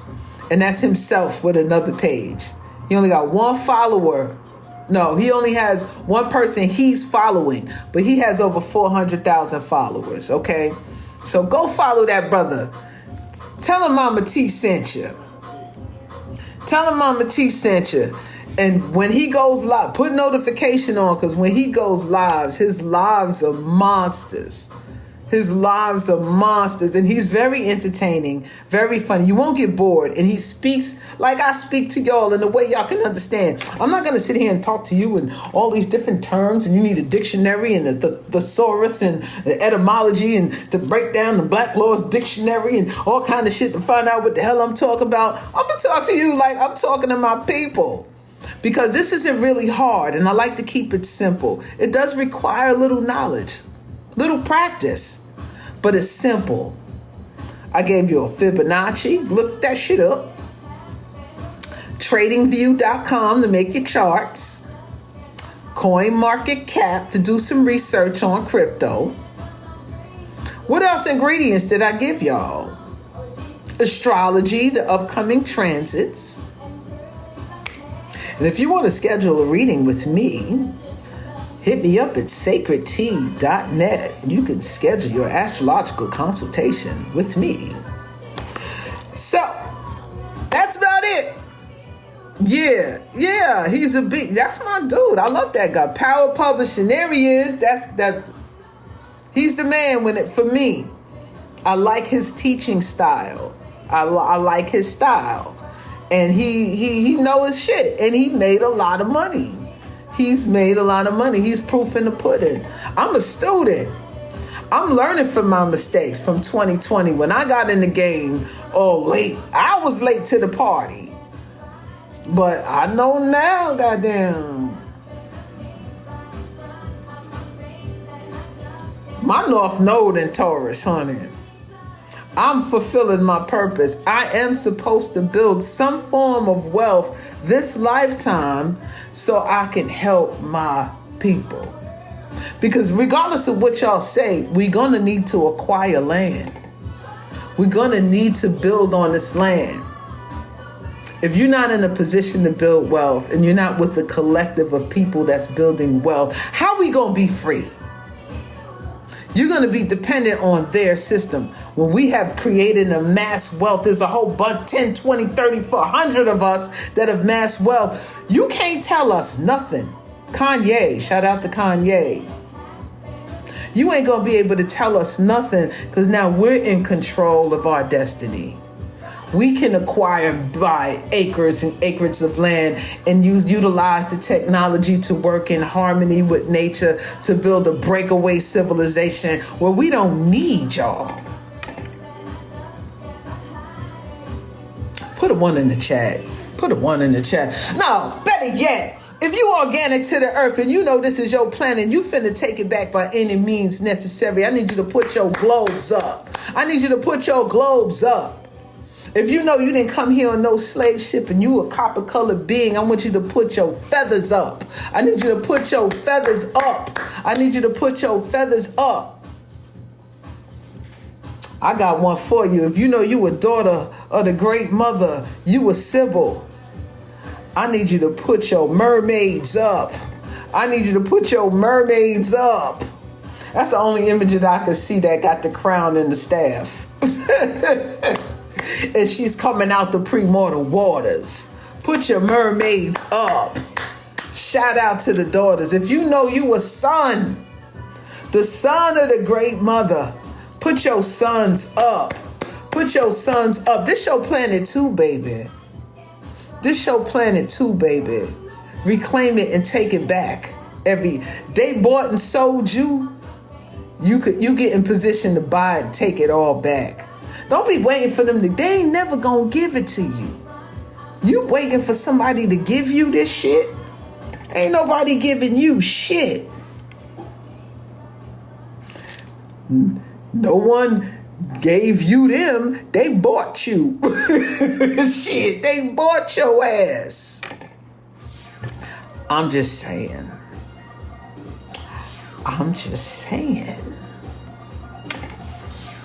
and that's himself with another page. He only got one follower. No, he only has one person he's following, but he has over 400,000 followers. Okay, so go follow that brother. Tell him MahMah Tea sent you. Tell him MahMah Tea sent you. And when he goes live, put notification on, because when he goes live, his lives are monsters. His lives are monsters. And he's very entertaining, very funny. You won't get bored. And he speaks like I speak to y'all in a way y'all can understand. I'm not going to sit here and talk to you in all these different terms, and you need a dictionary and the thesaurus and the etymology and to break down the Black Law's dictionary and all kind of shit to find out what the hell I'm talking about. I'm going to talk to you like I'm talking to my people. Because this isn't really hard, and I like to keep it simple. It does require a little knowledge, little practice, but it's simple. I gave you a Fibonacci. Look that shit up. Tradingview.com to make your charts. CoinMarketCap to do some research on crypto. What else ingredients did I give y'all? Astrology, the upcoming transits. And if you want to schedule a reading with me, hit me up at sacredtea.net. You can schedule your astrological consultation with me. So, that's about it. Yeah, that's my dude. I love that guy. Power Publishing, there he is. He's the man for me. I like his teaching style. I like his style. And he knows his shit. And he made a lot of money. He's made a lot of money. He's proof in the pudding. I'm a student. I'm learning from my mistakes from 2020 when I got in the game. Late. I was late to the party. But I know now, goddamn. My North Node in Taurus, honey. I'm fulfilling my purpose. I am supposed to build some form of wealth this lifetime so I can help my people. Because regardless of what y'all say, we're going to need to acquire land. We're going to need to build on this land. If you're not in a position to build wealth and you're not with the collective of people that's building wealth, how are we going to be free? You're going to be dependent on their system. When we have created a mass wealth, there's a whole bunch, 10, 20, 30, 400 of us that have mass wealth. You can't tell us nothing. Kanye, shout out to Kanye. You ain't going to be able to tell us nothing because now we're in control of our destiny. We can acquire, buy acres and acres of land and utilize the technology to work in harmony with nature to build a breakaway civilization where we don't need y'all. Put a 1 in the chat. Put a 1 in the chat. No, better yet, if you organic to the earth and you know this is your planet, you finna take it back by any means necessary. I need you to put your globes up. I need you to put your globes up. If you know you didn't come here on no slave ship and you a copper-colored being, I want you to put your feathers up. I need you to put your feathers up. I need you to put your feathers up. I got one for you. If you know you a daughter of the great mother, you a Sybil, I need you to put your mermaids up. I need you to put your mermaids up. That's the only image that I can see that got the crown and the staff. And she's coming out the premortal waters. Put your mermaids up. Shout out to the daughters. If you know you a son, the son of the great mother, put your sons up. Put your sons up. This your planet too, baby. This your planet too, baby. Reclaim it and take it back. They bought and sold you. You get in position to buy and take it all back. Don't be waiting for them they ain't never gonna give it to you. You waiting for somebody to give you this shit? Ain't nobody giving you shit. No one gave you them. They bought you. Shit, they bought your ass. I'm just saying.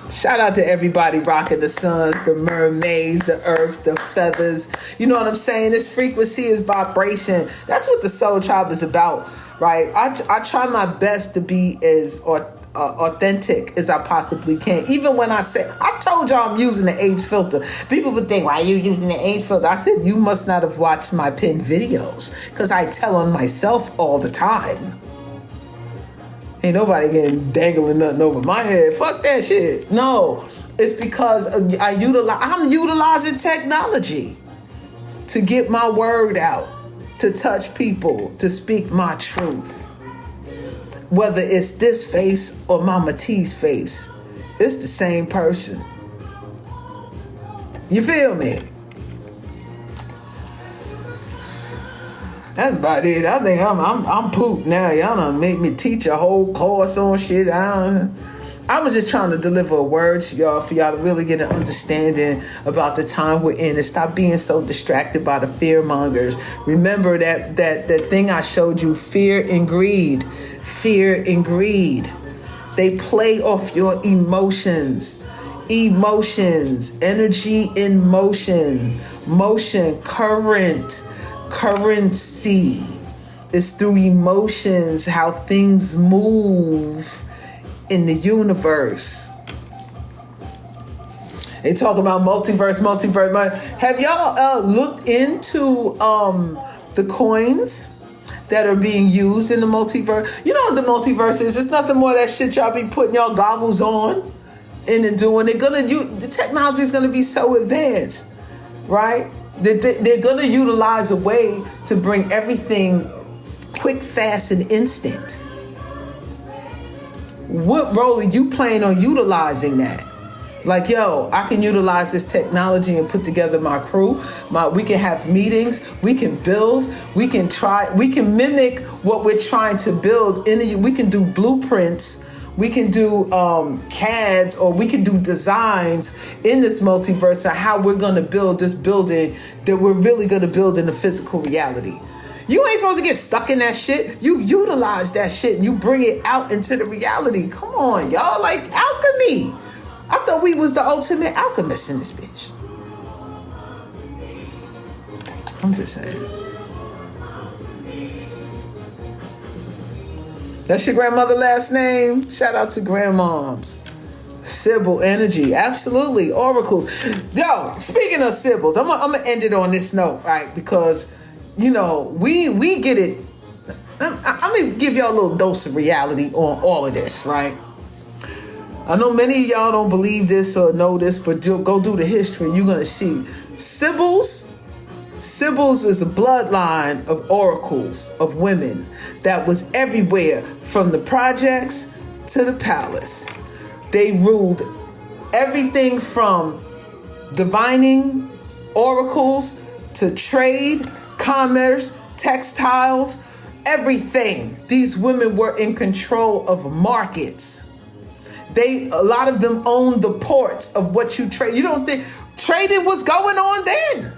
Shout out to everybody rocking the suns, the mermaids, the earth, the feathers. You know what I'm saying? This frequency is vibration. That's what the soul tribe is about, right? I try my best to be as authentic as I possibly can. Even when I told y'all I'm using the age filter. People would think, why are you using the age filter? I said, you must not have watched my pinned videos because I tell on myself all the time. Ain't nobody getting dangling nothing over my head. Fuck that shit. No, it's because I'm utilizing technology to get my word out, to touch people, to speak my truth. Whether it's this face or MahMah Tea's face, it's the same person. You feel me? That's about it. I think I'm pooped now. Y'all done make me teach a whole course on shit. I was just trying to deliver a word to y'all for y'all to really get an understanding about the time we're in and stop being so distracted by the fear mongers. Remember that thing I showed you, fear and greed. Fear and greed. They play off your emotions. Emotions, energy in motion, currency is through emotions, how things move in the universe. They talk about multiverse. Have y'all looked into the coins that are being used in the multiverse? You know what the multiverse is? It's nothing more that shit y'all be putting y'all goggles on and doing. The technology is gonna be so advanced, right? They're going to utilize a way to bring everything quick, fast, and instant. what role are you playing on utilizing that? Like, yo, I can utilize this technology and put together my crew. We can have meetings. We can build. We can mimic what we're trying to build. We can do blueprints. We can do CADs, or we can do designs in this multiverse of how we're going to build this building that we're really going to build in the physical reality. You ain't supposed to get stuck in that shit. You utilize that shit and you bring it out into the reality. Come on, y'all. Like alchemy. I thought we was the ultimate alchemists in this bitch. I'm just saying. That's your grandmother last name? Shout out to grandmoms. Sybil energy. Absolutely. Oracles. Yo, speaking of Sybils, I'm gonna end it on this note, right? Because, you know, we get it. I'm gonna give y'all a little dose of reality on all of this, right? I know many of y'all don't believe this or know this, but go do the history and you're going to see. Sybils is a bloodline of oracles, of women that was everywhere from the projects to the palace. They ruled everything from divining, oracles, to trade, commerce, textiles, everything. These women were in control of markets. A lot of them owned the ports of what you trade. You don't think trading was going on then?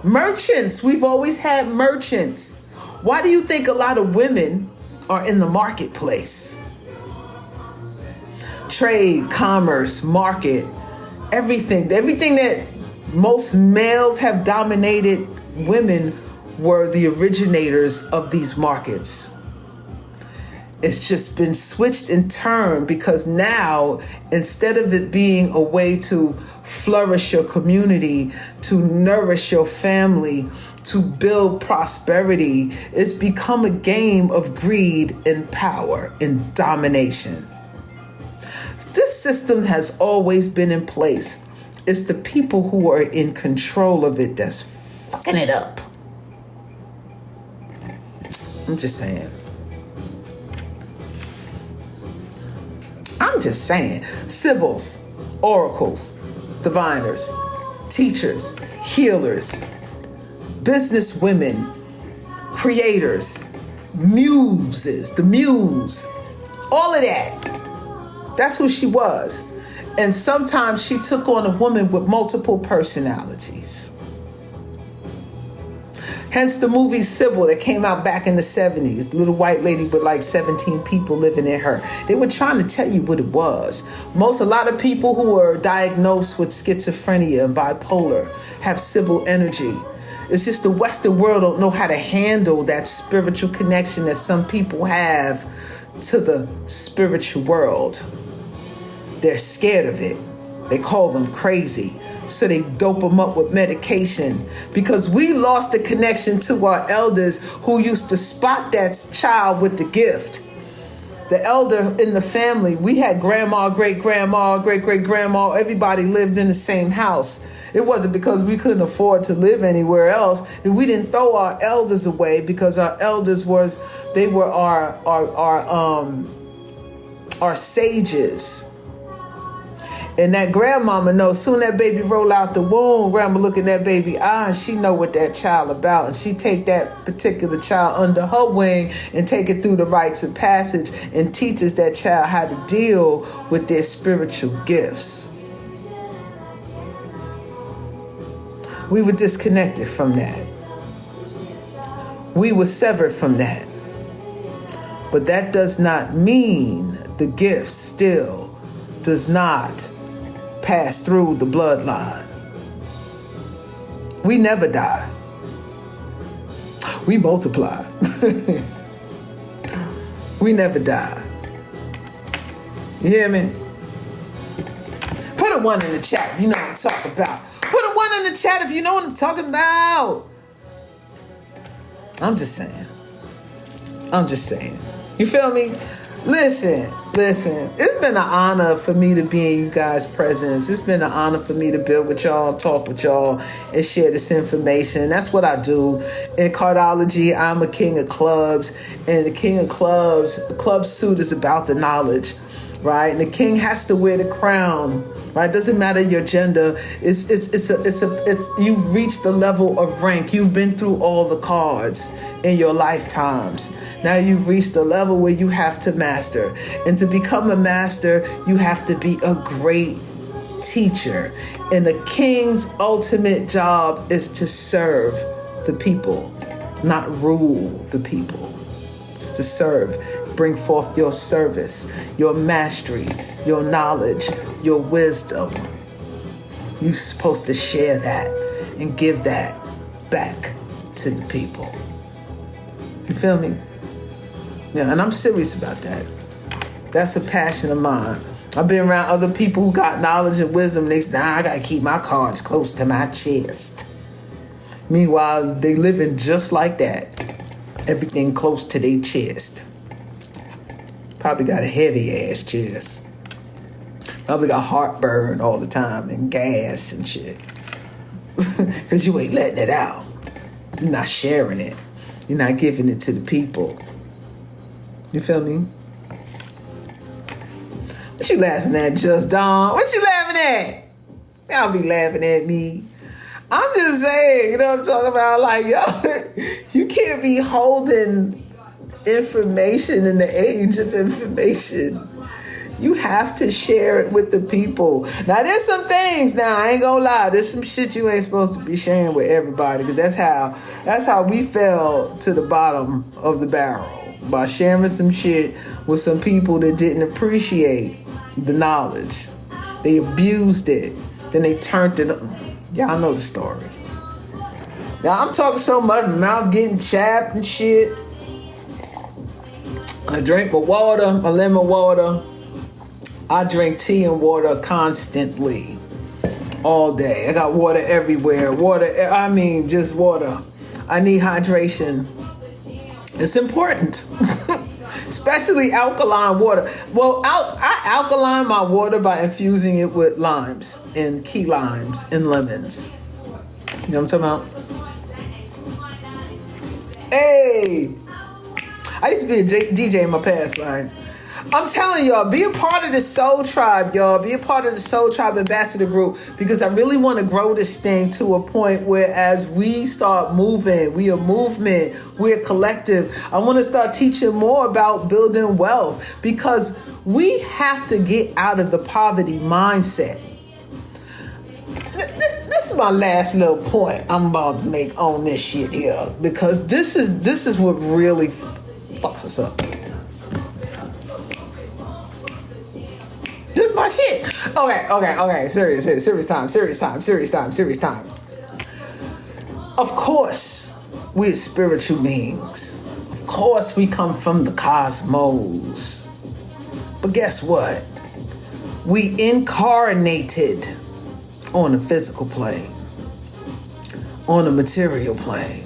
Merchants. We've always had merchants. Why do you think a lot of women are in the marketplace? Trade, commerce, market, everything. Everything that most males have dominated, women were the originators of these markets. It's just been switched in turn because now, instead of it being a way to flourish your community, to nourish your family, to build prosperity, it's become a game of greed and power and domination. This system has always been in place. It's the people who are in control of it that's fucking it up. I'm just saying. Sybils, oracles, diviners, teachers, healers, business women, creators, muses, the muse, all of that. That's who she was. And sometimes she took on a woman with multiple personalities. Hence the movie Sybil that came out back in the 70s. Little white lady with like 17 people living in her. They were trying to tell you what it was. A lot of people who are diagnosed with schizophrenia and bipolar have Sybil energy. It's just the Western world don't know how to handle that spiritual connection that some people have to the spiritual world. They're scared of it. They call them crazy. So they dope them up with medication because we lost the connection to our elders who used to spot that child with the gift. The elder in the family, we had grandma, great-grandma, great-great-grandma. Everybody lived in the same house. It wasn't because we couldn't afford to live anywhere else. And we didn't throw our elders away because our elders were our sages. And that grandmama knows soon that baby roll out the womb, grandma look in that baby eye, and she know what that child about. And she take that particular child under her wing and take it through the rites of passage and teaches that child how to deal with their spiritual gifts. We were disconnected from that. We were severed from that. But that does not mean the gift still does not pass through the bloodline. We never die. We multiply. We never die. You hear me? Put a 1 in the chat if you know what I'm talking about. Put a 1 in the chat if you know what I'm talking about. I'm just saying. You feel me? Listen, Listen, it's been an honor for me to be in you guys' presence. It's been an honor for me to build with y'all, talk with y'all, and share this information. That's what I do. In cardology, I'm a king of clubs. And the king of clubs, the club suit is about the knowledge, right? And the king has to wear the crown. Right? Doesn't matter your gender. It's you've reached the level of rank. You've been through all the cards in your lifetimes. Now you've reached the level where you have to master. And to become a master, you have to be a great teacher. And the king's ultimate job is to serve the people, not rule the people. It's to serve. Bring forth your service, your mastery, your knowledge, your wisdom. You're supposed to share that and give that back to the people. You feel me? Yeah, and I'm serious about that. That's a passion of mine. I've been around other people who got knowledge and wisdom. They say, I gotta keep my cards close to my chest. Meanwhile, they living just like that. Everything close to their chest. Probably got a heavy ass chest. Probably got heartburn all the time and gas and shit. Because you ain't letting it out. You're not sharing it. You're not giving it to the people. You feel me? What you laughing at, Just Dawn? What you laughing at? Y'all be laughing at me. I'm just saying, you know what I'm talking about? Like, yo, you can't be holding information in the age of information. You have to share it with the people. Now, there's some things. Now, I ain't gonna lie. There's some shit you ain't supposed to be sharing with everybody, because that's how we fell to the bottom of the barrel, by sharing some shit with some people that didn't appreciate the knowledge. They abused it. Then they turned it. Y'all know the story. Now, I'm talking so much, mouth getting chapped and shit. I drink my water, my lemon water. I drink tea and water constantly, all day. I got water everywhere. Just water. I need hydration. It's important, especially alkaline water. Well, I alkaline my water by infusing it with limes and key limes and lemons. You know what I'm talking about? Hey, I used to be a DJ in my past life. I'm telling y'all, be a part of the Soul Tribe, y'all. Be a part of the Soul Tribe Ambassador Group, because I really want to grow this thing to a point where as we start moving, we are movement, we're collective. I want to start teaching more about building wealth, because we have to get out of the poverty mindset. This is my last little point I'm about to make on this shit here, because this is what really fucks us up. This is my shit. Okay. Serious time. Of course, we're spiritual beings. Of course, we come from the cosmos. But guess what? We incarnated on the physical plane, on the material plane.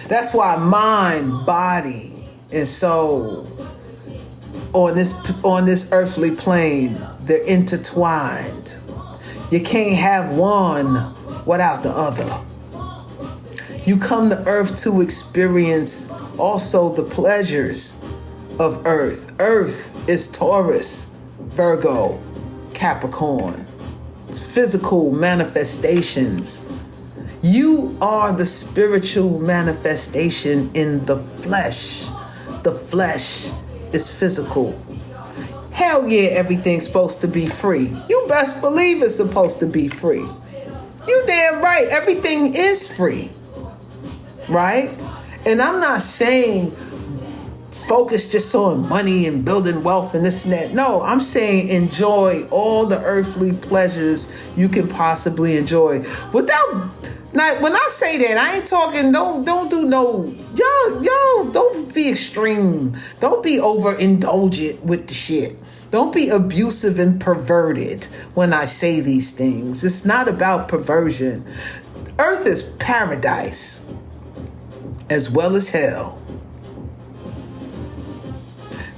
That's why mind, body, and soul on this earthly plane, they're intertwined. You can't have one without the other. You come to earth to experience also the pleasures of earth. Earth is Taurus, Virgo, Capricorn. It's physical manifestations. You are the spiritual manifestation in the flesh. The flesh is physical. Hell yeah, everything's supposed to be free. You best believe it's supposed to be free. You damn right, everything is free. Right? And I'm not saying focus just on money and building wealth and this and that. No, I'm saying enjoy all the earthly pleasures you can possibly enjoy. Now, when I say that, I ain't talking, don't do no, y'all, don't be extreme. Don't be overindulgent with the shit. Don't be abusive and perverted when I say these things. It's not about perversion. Earth is paradise as well as hell.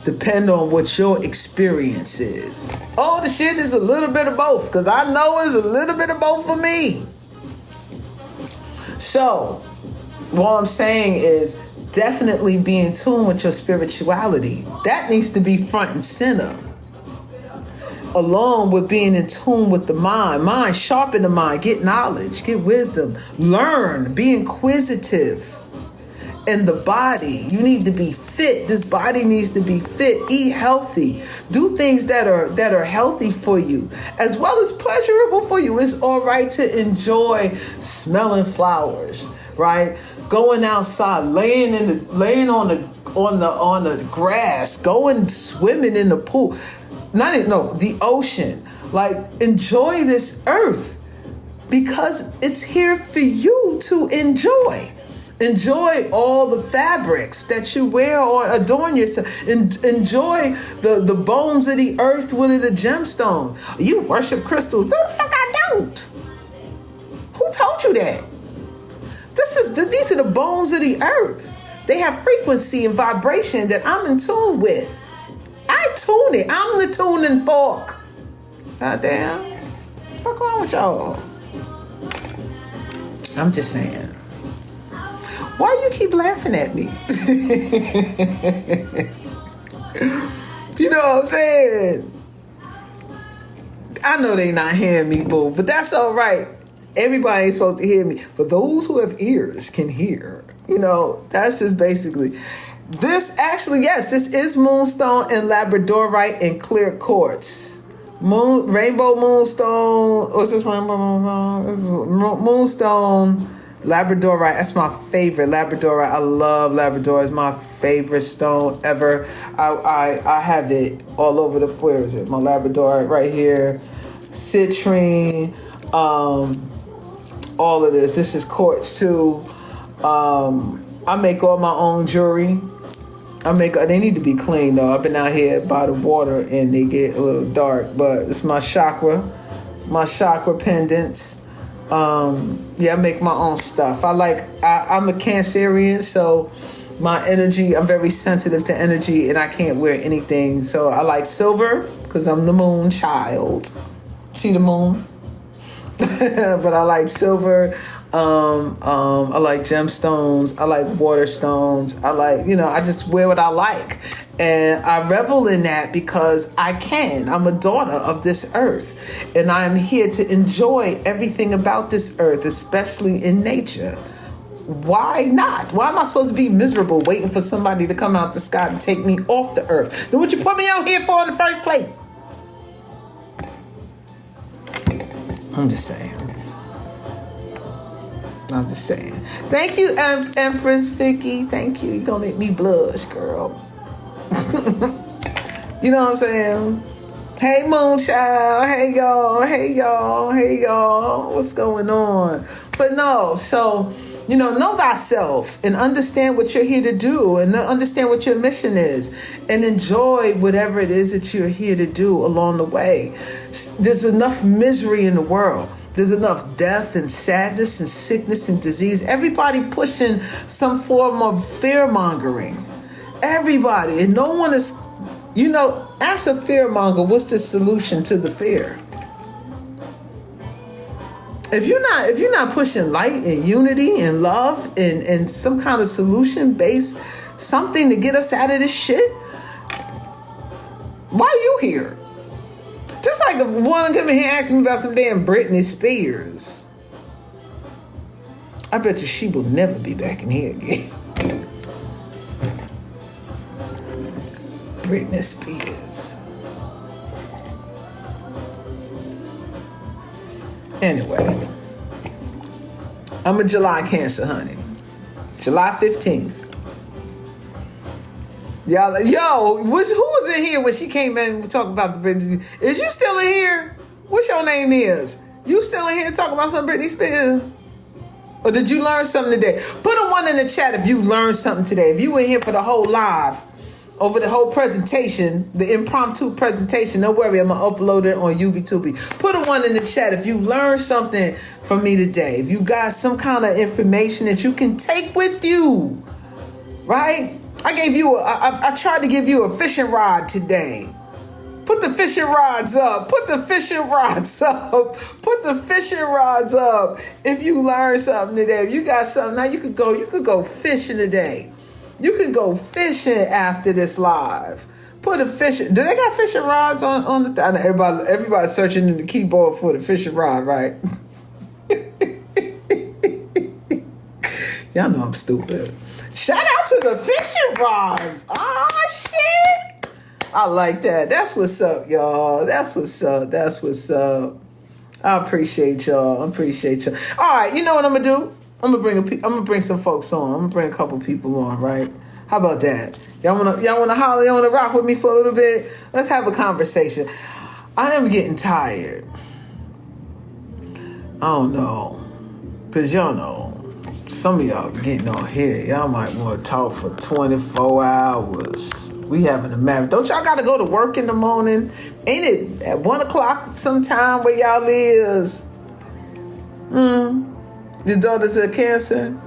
depend on what your experience is. Oh, the shit is a little bit of both, because I know it's a little bit of both for me. So, what I'm saying is definitely be in tune with your spirituality. That needs to be front and center. Along with being in tune with the mind, sharpen the mind, get knowledge, get wisdom, learn, be inquisitive. And the body, you need to be fit. This body needs to be fit. Eat healthy. Do things that are healthy for you, as well as pleasurable for you. It's all right to enjoy smelling flowers, right? Going outside, laying on the grass, going swimming in the pool. The ocean. Like, enjoy this earth because it's here for you to enjoy. Enjoy all the fabrics that you wear or adorn yourself. Enjoy the bones of the earth with the gemstone. You worship crystals. No, the fuck I don't. Who told you that? These are the bones of the earth. They have frequency and vibration that I'm in tune with. I tune it. I'm the tuning fork. Goddamn. What's wrong with y'all? I'm just saying. Why you keep laughing at me? You know what I'm saying? I know they not hearing me, boo, but that's all right. Everybody ain't supposed to hear me. For those who have ears can hear. You know, that's just basically. This is moonstone and labradorite and clear quartz. Rainbow moonstone. What's this rainbow moonstone? This is moonstone. Labradorite, that's my favorite. Labradorite, I love Labrador. It's my favorite stone ever. I have it all over the. Where is it? My Labradorite right here. Citrine, all of this. This is quartz too. I make all my own jewelry. They need to be clean though. I've been out here by the water and they get a little dark, but it's my chakra pendants. I make my own stuff. I'm a Cancerian, so my energy, I'm very sensitive to energy and I can't wear anything. So I like silver because I'm the moon child. See the moon? But I like silver. I like gemstones. I like water stones. I just wear what I like. And I revel in that because I can. I'm a daughter of this earth. And I'm here to enjoy everything about this earth, especially in nature. Why not? Why am I supposed to be miserable waiting for somebody to come out the sky to take me off the earth? Then what you put me out here for in the first place? I'm just saying. Thank you, Empress Vicky. Thank you. You're going to make me blush, girl. You know what I'm saying? Hey, Moonchild. Hey, y'all. What's going on? But no, so, know thyself and understand what you're here to do and understand what your mission is and enjoy whatever it is that you're here to do along the way. There's enough misery in the world. There's enough death and sadness and sickness and disease. Everybody pushing some form of fear-mongering. Everybody. And no one is, ask a fear-monger, what's the solution to the fear? If you're not pushing light and unity and love and some kind of solution-based something to get us out of this shit, why are you here? Just like the one come in here and asked me about some damn Britney Spears. I bet you she will never be back in here again. Britney Spears. Anyway, I'm a July Cancer, honey. July 15th. Y'all, who was in here when she came in and talked about the Britney? Is you still in here? What's your name is? You still in here talking about some Britney Spears? Or did you learn something today? Put a 1 in the chat if you learned something today. If you were here for the whole live, over the whole presentation, the impromptu presentation, don't worry, I'm going to upload it on UB2B. Put a 1 in the chat if you learned something from me today. If you got some kind of information that you can take with you, right? I tried to give you a fishing rod today. Put the fishing rods up. Put the fishing rods up. Put the fishing rods up. If you learn something today, if you got something, now you could go fishing today. You could go fishing after this live. Put a fishing. Do they got fishing rods on the? Everybody's searching in the keyboard for the fishing rod, right? Y'all know I'm stupid. Shout out to the fishing rods. Oh shit. I like that. That's what's up, y'all. That's what's up. That's what's up. I appreciate y'all. All right, you know what I'm gonna do? I'm gonna bring some folks on. I'm gonna bring a couple people on, right? How about that? Y'all wanna holler? Y'all wanna rock with me for a little bit? Let's have a conversation. I am getting tired. I don't know, cause y'all know. Some of y'all getting on here. Y'all might want to talk for 24 hours. We having a marathon. Don't y'all got to go to work in the morning? Ain't it at 1 o'clock sometime where y'all is? Your daughter's a Cancer?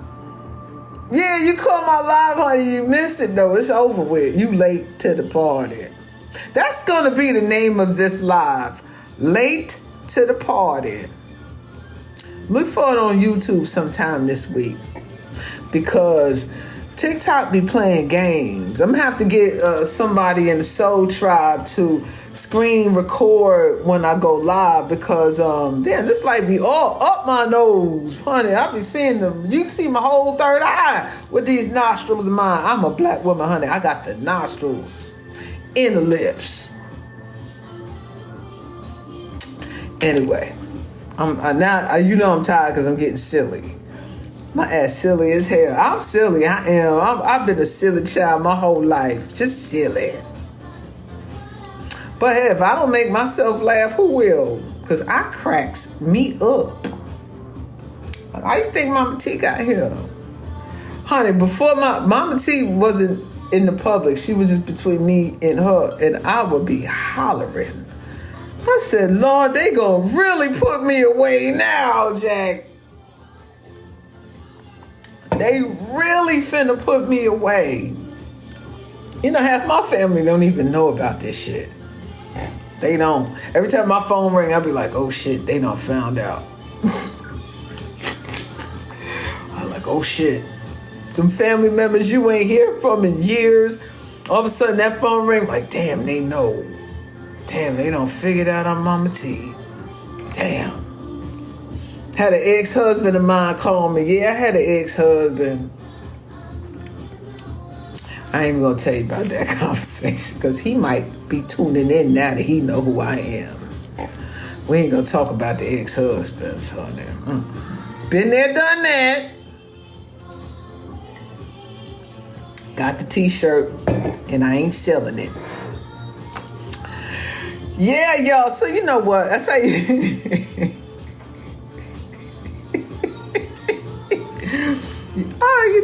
Yeah, you called my live, honey. You missed it, though. It's over with. You late to the party. That's going to be the name of this live. Late to the party. Look for it on YouTube sometime this week, because TikTok be playing games. I'm going to have to get somebody in the Soul Tribe to screen record when I go live, because this light be all up my nose. Honey, I be seeing them. You can see my whole third eye with these nostrils of mine. I'm a black woman, honey. I got the nostrils in the lips. Anyway. I'm tired because I'm getting silly. My ass silly as hell. I'm silly. I am. I've been a silly child my whole life. Just silly. But hey, if I don't make myself laugh, who will? Because I cracks me up. How you think MahMah Tea got here? Honey, before MahMah Tea wasn't in the public. She was just between me and her. And I would be hollering. I said, Lord, they gonna really put me away now, Jack. They really finna put me away. You know, half my family don't even know about this shit. They don't. Every time my phone ring, I'll be like, oh shit, they done found out. I'm like, oh shit. Some family members you ain't hear from in years. All of a sudden that phone ring, like, damn, they know. Damn, they don't figure it out on MahMah Tea. Damn. Had an ex-husband of mine call me. Yeah, I had an ex-husband. I ain't even going to tell you about that conversation, because he might be tuning in now that he know who I am. We ain't going to talk about the ex-husband, son. Been there, done that. Got the t-shirt, and I ain't selling it. Yeah, y'all. So you know what? That's how you.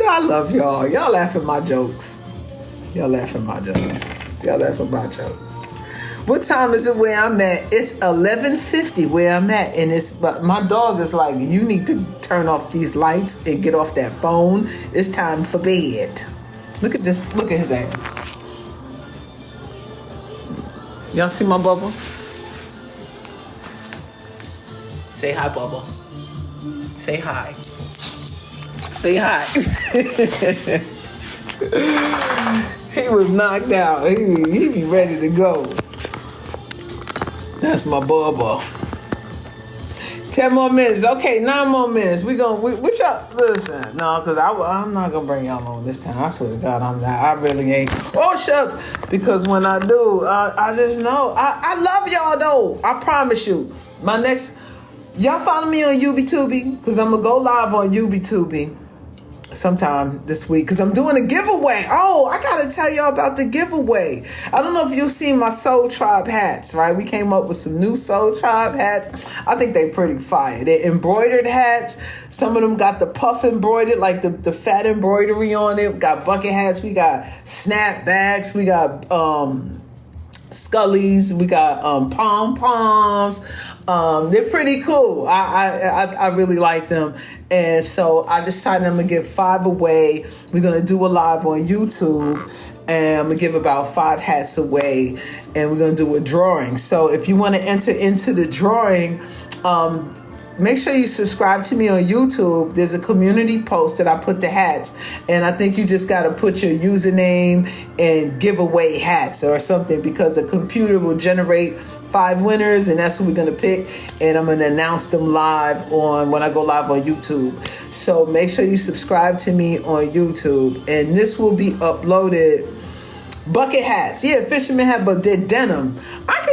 I love y'all. Y'all laugh at my jokes. What time is it where I'm at? It's 11:50 where I'm at, and but my dog is like, you need to turn off these lights and get off that phone. It's time for bed. Look at this. Look at his ass. Y'all see my Bubba? Say hi, Bubba. Say hi. Say hi. He was knocked out. He be ready to go. That's my Bubba. 10 more minutes. Okay, 9 more minutes. What y'all, listen. No, because I'm not going to bring y'all on this time. I swear to God, I'm not. I really ain't. Oh, shucks. Because when I do, I just know. I love y'all, though. I promise you. Y'all follow me on UbiTubi, because I'm going to go live on UbiTubi sometime this week, because I'm doing a giveaway. Oh, I gotta tell y'all about the giveaway. I don't know if you've seen my Soul Tribe hats, right? We came up with some new Soul Tribe hats. I think they pretty fire. They're embroidered hats. Some of them got the puff embroidered, like the fat embroidery on it. We got bucket hats. We got snap bags. We got Scullies, we got pom poms. They're pretty cool. I really like them, and so I decided I'm gonna give 5 away. We're gonna do a live on YouTube, and I'm gonna give about 5 hats away, and we're gonna do a drawing. So if you want to enter into the drawing, make sure you subscribe to me on YouTube. There's a community post that I put the hats, and I think you just got to put your username and give away hats or something, because the computer will generate 5 winners, and that's what we're going to pick, and I'm going to announce them live when I go live on YouTube. So make sure you subscribe to me on YouTube, and this will be uploaded. Bucket hats, yeah, fisherman hat, but they're denim. I'm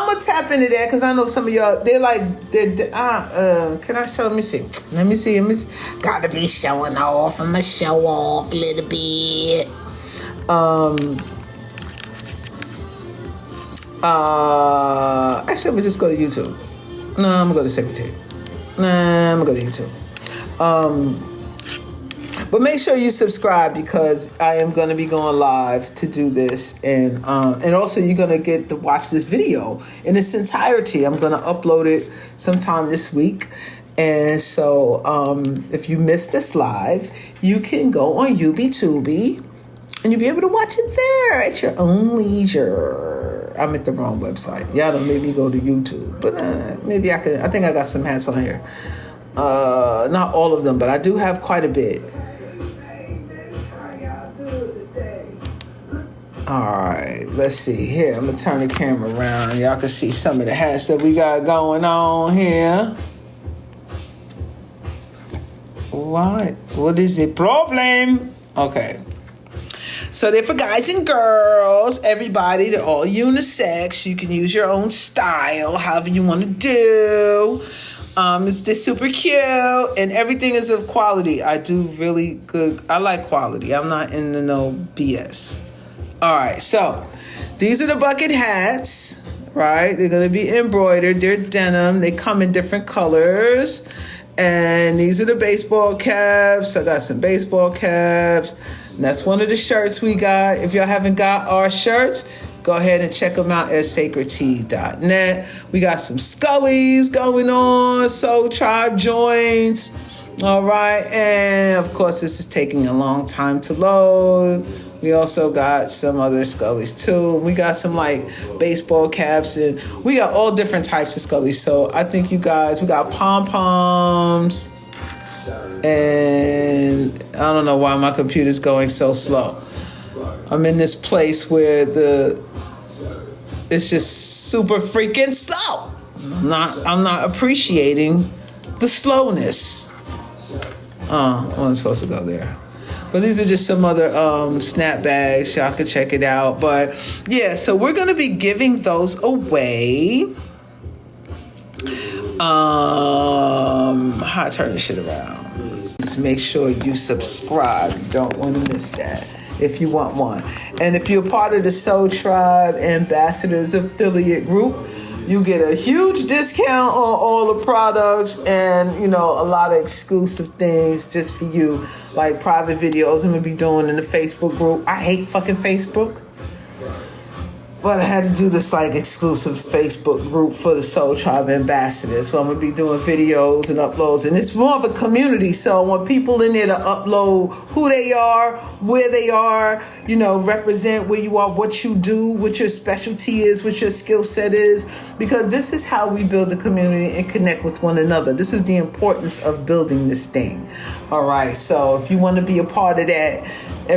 gonna tap into that, because I know some of y'all, they're like, can I show? Let me see. Gotta be showing off. I'm gonna show off a little bit. Actually, I'm gonna just go to YouTube. No, I'm gonna go to Secretary. Nah, I'm gonna go to YouTube. But make sure you subscribe, because I am going to be going live to do this, and also you're going to get to watch this video in its entirety. I'm going to upload it sometime this week, and so if you missed this live, you can go on UbiTubi, and you'll be able to watch it there at your own leisure. I'm at the wrong website. Y'all don't make me go to YouTube, but maybe I could. I think I got some hats on here. Not all of them, but I do have quite a bit. Alright, let's see here. I'm going to turn the camera around. Y'all can see some of the hats that we got going on here. What is the problem? Okay. So they're for guys and girls. Everybody, they're all unisex. You can use your own style, however you want to do. They're super cute, and everything is of quality. I do really good. I like quality. I'm not in the no BS. All right, so these are the bucket hats, right? They're going to be embroidered. They're denim. They come in different colors. And these are the baseball caps. I got some baseball caps. And that's one of the shirts we got. If y'all haven't got our shirts, go ahead and check them out at sacredtea.net. We got some Scullies going on, Soul Tribe joints. All right, and of course, this is taking a long time to load. We also got some other Scullies too. We got some like baseball caps, and we got all different types of Scullies. So I think you guys, we got pom-poms, and I don't know why my computer's going so slow. I'm in this place where it's just super freaking slow. I'm not appreciating the slowness. I wasn't supposed to go there. But these are just some other snap bags. Y'all can check it out. But yeah, so we're going to be giving those away. How to turn this shit around. Just make sure you subscribe. You don't want to miss that if you want one. And if you're part of the Soul Tribe Ambassadors Affiliate Group, you get a huge discount on all the products, and a lot of exclusive things just for you, like private videos I'm gonna be doing in the Facebook group. I hate fucking Facebook, but I had to do this like exclusive Facebook group for the Soul Tribe Ambassadors. So I'm gonna be doing videos and uploads, and it's more of a community. So I want people in there to upload who they are, where they are, represent where you are, what you do, what your specialty is, what your skill set is, because this is how we build a community and connect with one another. This is the importance of building this thing. All right, so if you want to be a part of that,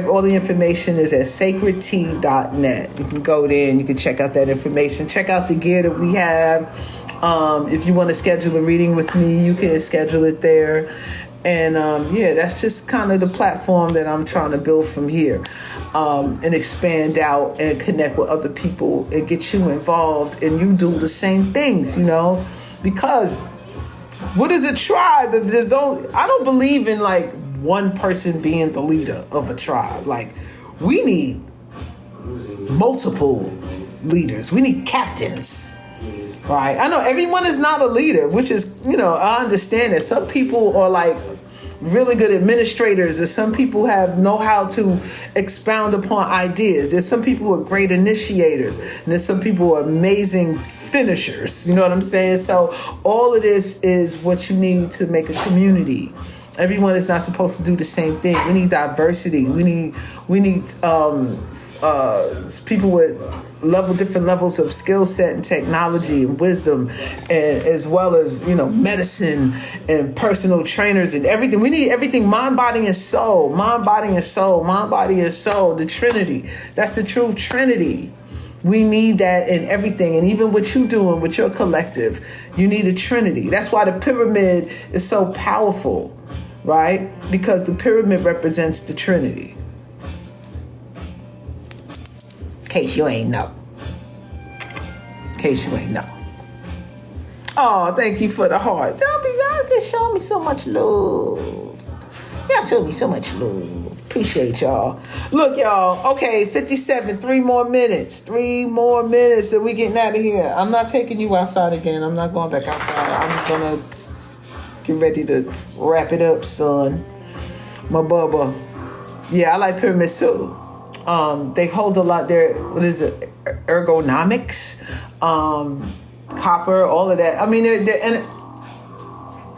all the information is at sacredtea.net. You can go there and you can check out that information. Check out the gear that we have. If you want to schedule a reading with me, you can schedule it there. And that's just kind of the platform that I'm trying to build from here, and expand out and connect with other people and get you involved, and you do the same things, because what is a tribe if there's only, I don't believe in like one person being the leader of a tribe. Like, we need multiple leaders. We need captains, right? I know everyone is not a leader, which is, I understand that some people are like really good administrators. There's some people who know how to expound upon ideas. There's some people who are great initiators. And there's some people who are amazing finishers. You know what I'm saying? So all of this is what you need to make a community. Everyone is not supposed to do the same thing. We need diversity. We need people with different levels of skill set and technology and wisdom, and as well as medicine and personal trainers and everything. We need everything: mind, body, and soul. Mind, body, and soul. Mind, body, and soul. The Trinity. That's the true Trinity. We need that in everything. And even what you're doing with your collective, you need a Trinity. That's why the pyramid is so powerful. Right? Because the pyramid represents the Trinity. In case you ain't know. Oh, thank you for the heart. Y'all just showing me so much love. Y'all show me so much love. Appreciate y'all. Look, y'all. Okay, 57. 3 more minutes. 3 more minutes and we getting out of here. I'm not taking you outside again. I'm not going back outside. I'm going to get ready to wrap it up, son. My bubba. Yeah, I like pyramids too. They hold a lot there. What is it? Ergonomics, copper, all of that. I mean,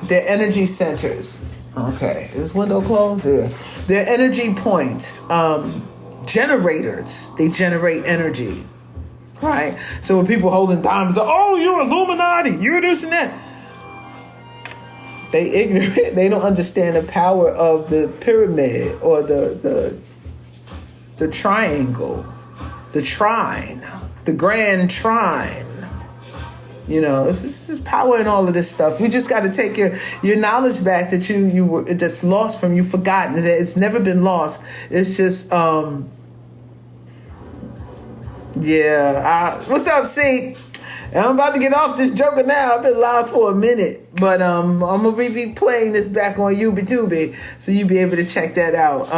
they're energy centers. Okay, is window closed? Yeah. They're energy points. Generators. They generate energy. Right? So when people holding diamonds, oh, you're Illuminati. You're this and that. They ignorant. They don't understand the power of the pyramid or the triangle, the trine, the grand trine. This is power in all of this stuff. We just got to take your knowledge back that you were that's lost from you, forgotten. It's never been lost. It's just what's up, C? I'm about to get off this joker now. I've been live for a minute. But I'm going to be playing this back on YouTube, so you'll be able to check that out.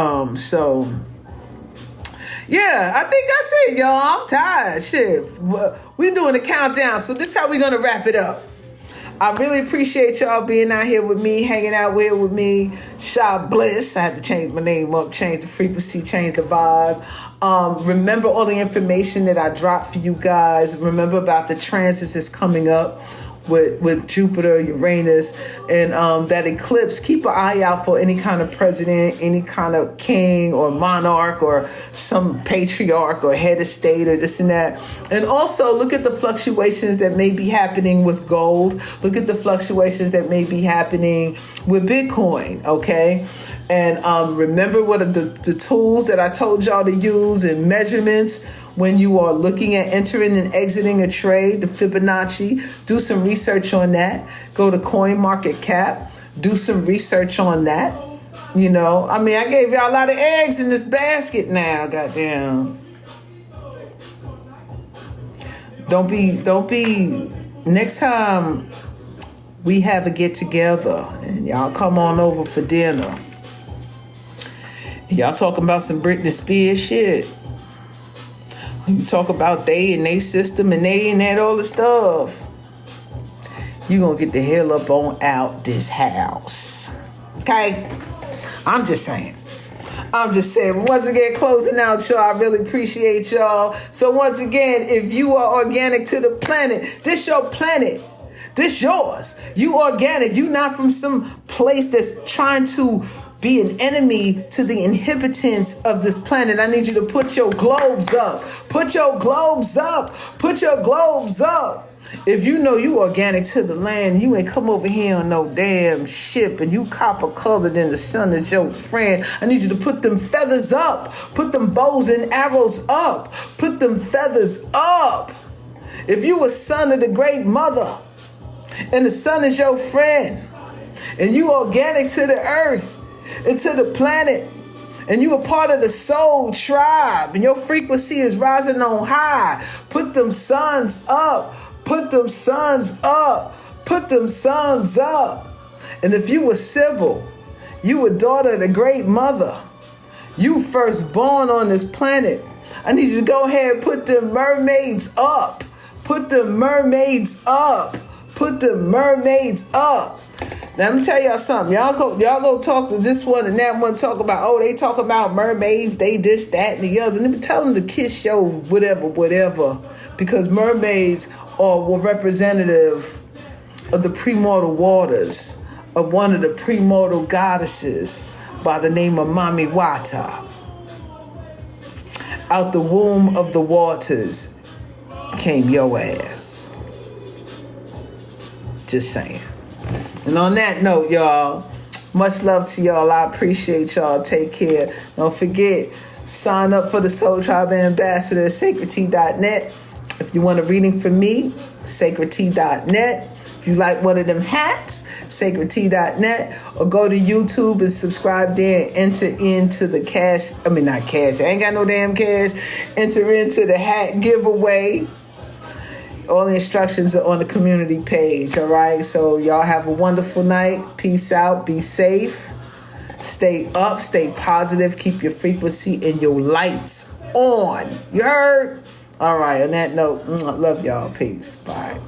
Yeah, I think that's it, y'all. I'm tired. Shit. We're doing a countdown, so this is how we're going to wrap it up. I really appreciate y'all being out here with me, hanging out here with me. Sha Bliss. I had to change my name up, change the frequency, change the vibe. Remember all the information that I dropped for you guys. Remember about the transits that's coming up with Jupiter, Uranus, and that eclipse. Keep an eye out for any kind of president, any kind of king or monarch or some patriarch or head of state or this and that. And also look at the fluctuations that may be happening with gold. Look at the fluctuations that may be happening with Bitcoin, okay? And remember what are the tools that I told y'all to use and measurements when you are looking at entering and exiting a trade, the Fibonacci. Do some research on that. Go to CoinMarketCap. Do some research on that. I gave y'all a lot of eggs in this basket now, goddamn. Don't be, next time we have a get together and y'all come on over for dinner. Y'all talking about some Britney Spears shit. You talk about they and they system and they and that all the stuff. You gonna get the hell up on out this house. Okay? I'm just saying. Once again, closing out, y'all. I really appreciate y'all. So once again, if you are organic to the planet, this your planet. This yours. You organic. You not from some place that's trying to be an enemy to the inhabitants of this planet. I need you to put your globes up. Put your globes up. Put your globes up. If you know you organic to the land, you ain't come over here on no damn ship and you copper colored in the sun is your friend. I need you to put them feathers up. Put them bows and arrows up. Put them feathers up. If you a son of the great mother and the sun is your friend and you organic to the earth, into the planet, and you a part of the soul tribe, and your frequency is rising on high. Put them suns up. Put them suns up. Put them suns up. And if you were Sybil, you were daughter of the great mother, you first born on this planet, I need you to go ahead and put them mermaids up. Put them mermaids up. Put them mermaids up. Now let me tell y'all something. Y'all go talk to this one and that one, talk about, oh, they talk about mermaids, they this, that, and the other. Let me tell them to kiss your whatever. Because mermaids were representative of the premortal waters of one of the premortal goddesses by the name of Mami Wata. Out the womb of the waters came your ass. Just saying. And on that note, y'all, much love to y'all. I appreciate y'all. Take care. Don't forget, sign up for the Soul Tribe Ambassador at sacredtea.net. If you want a reading from me, sacredtea.net. If you like one of them hats, sacredtea.net. Or go to YouTube and subscribe there and enter into the not cash. I ain't got no damn cash. Enter into the hat giveaway. All the instructions are on the community page, all right? So y'all have a wonderful night. Peace out. Be safe. Stay up. Stay positive. Keep your frequency and your lights on. You heard? All right. On that note, love y'all. Peace. Bye.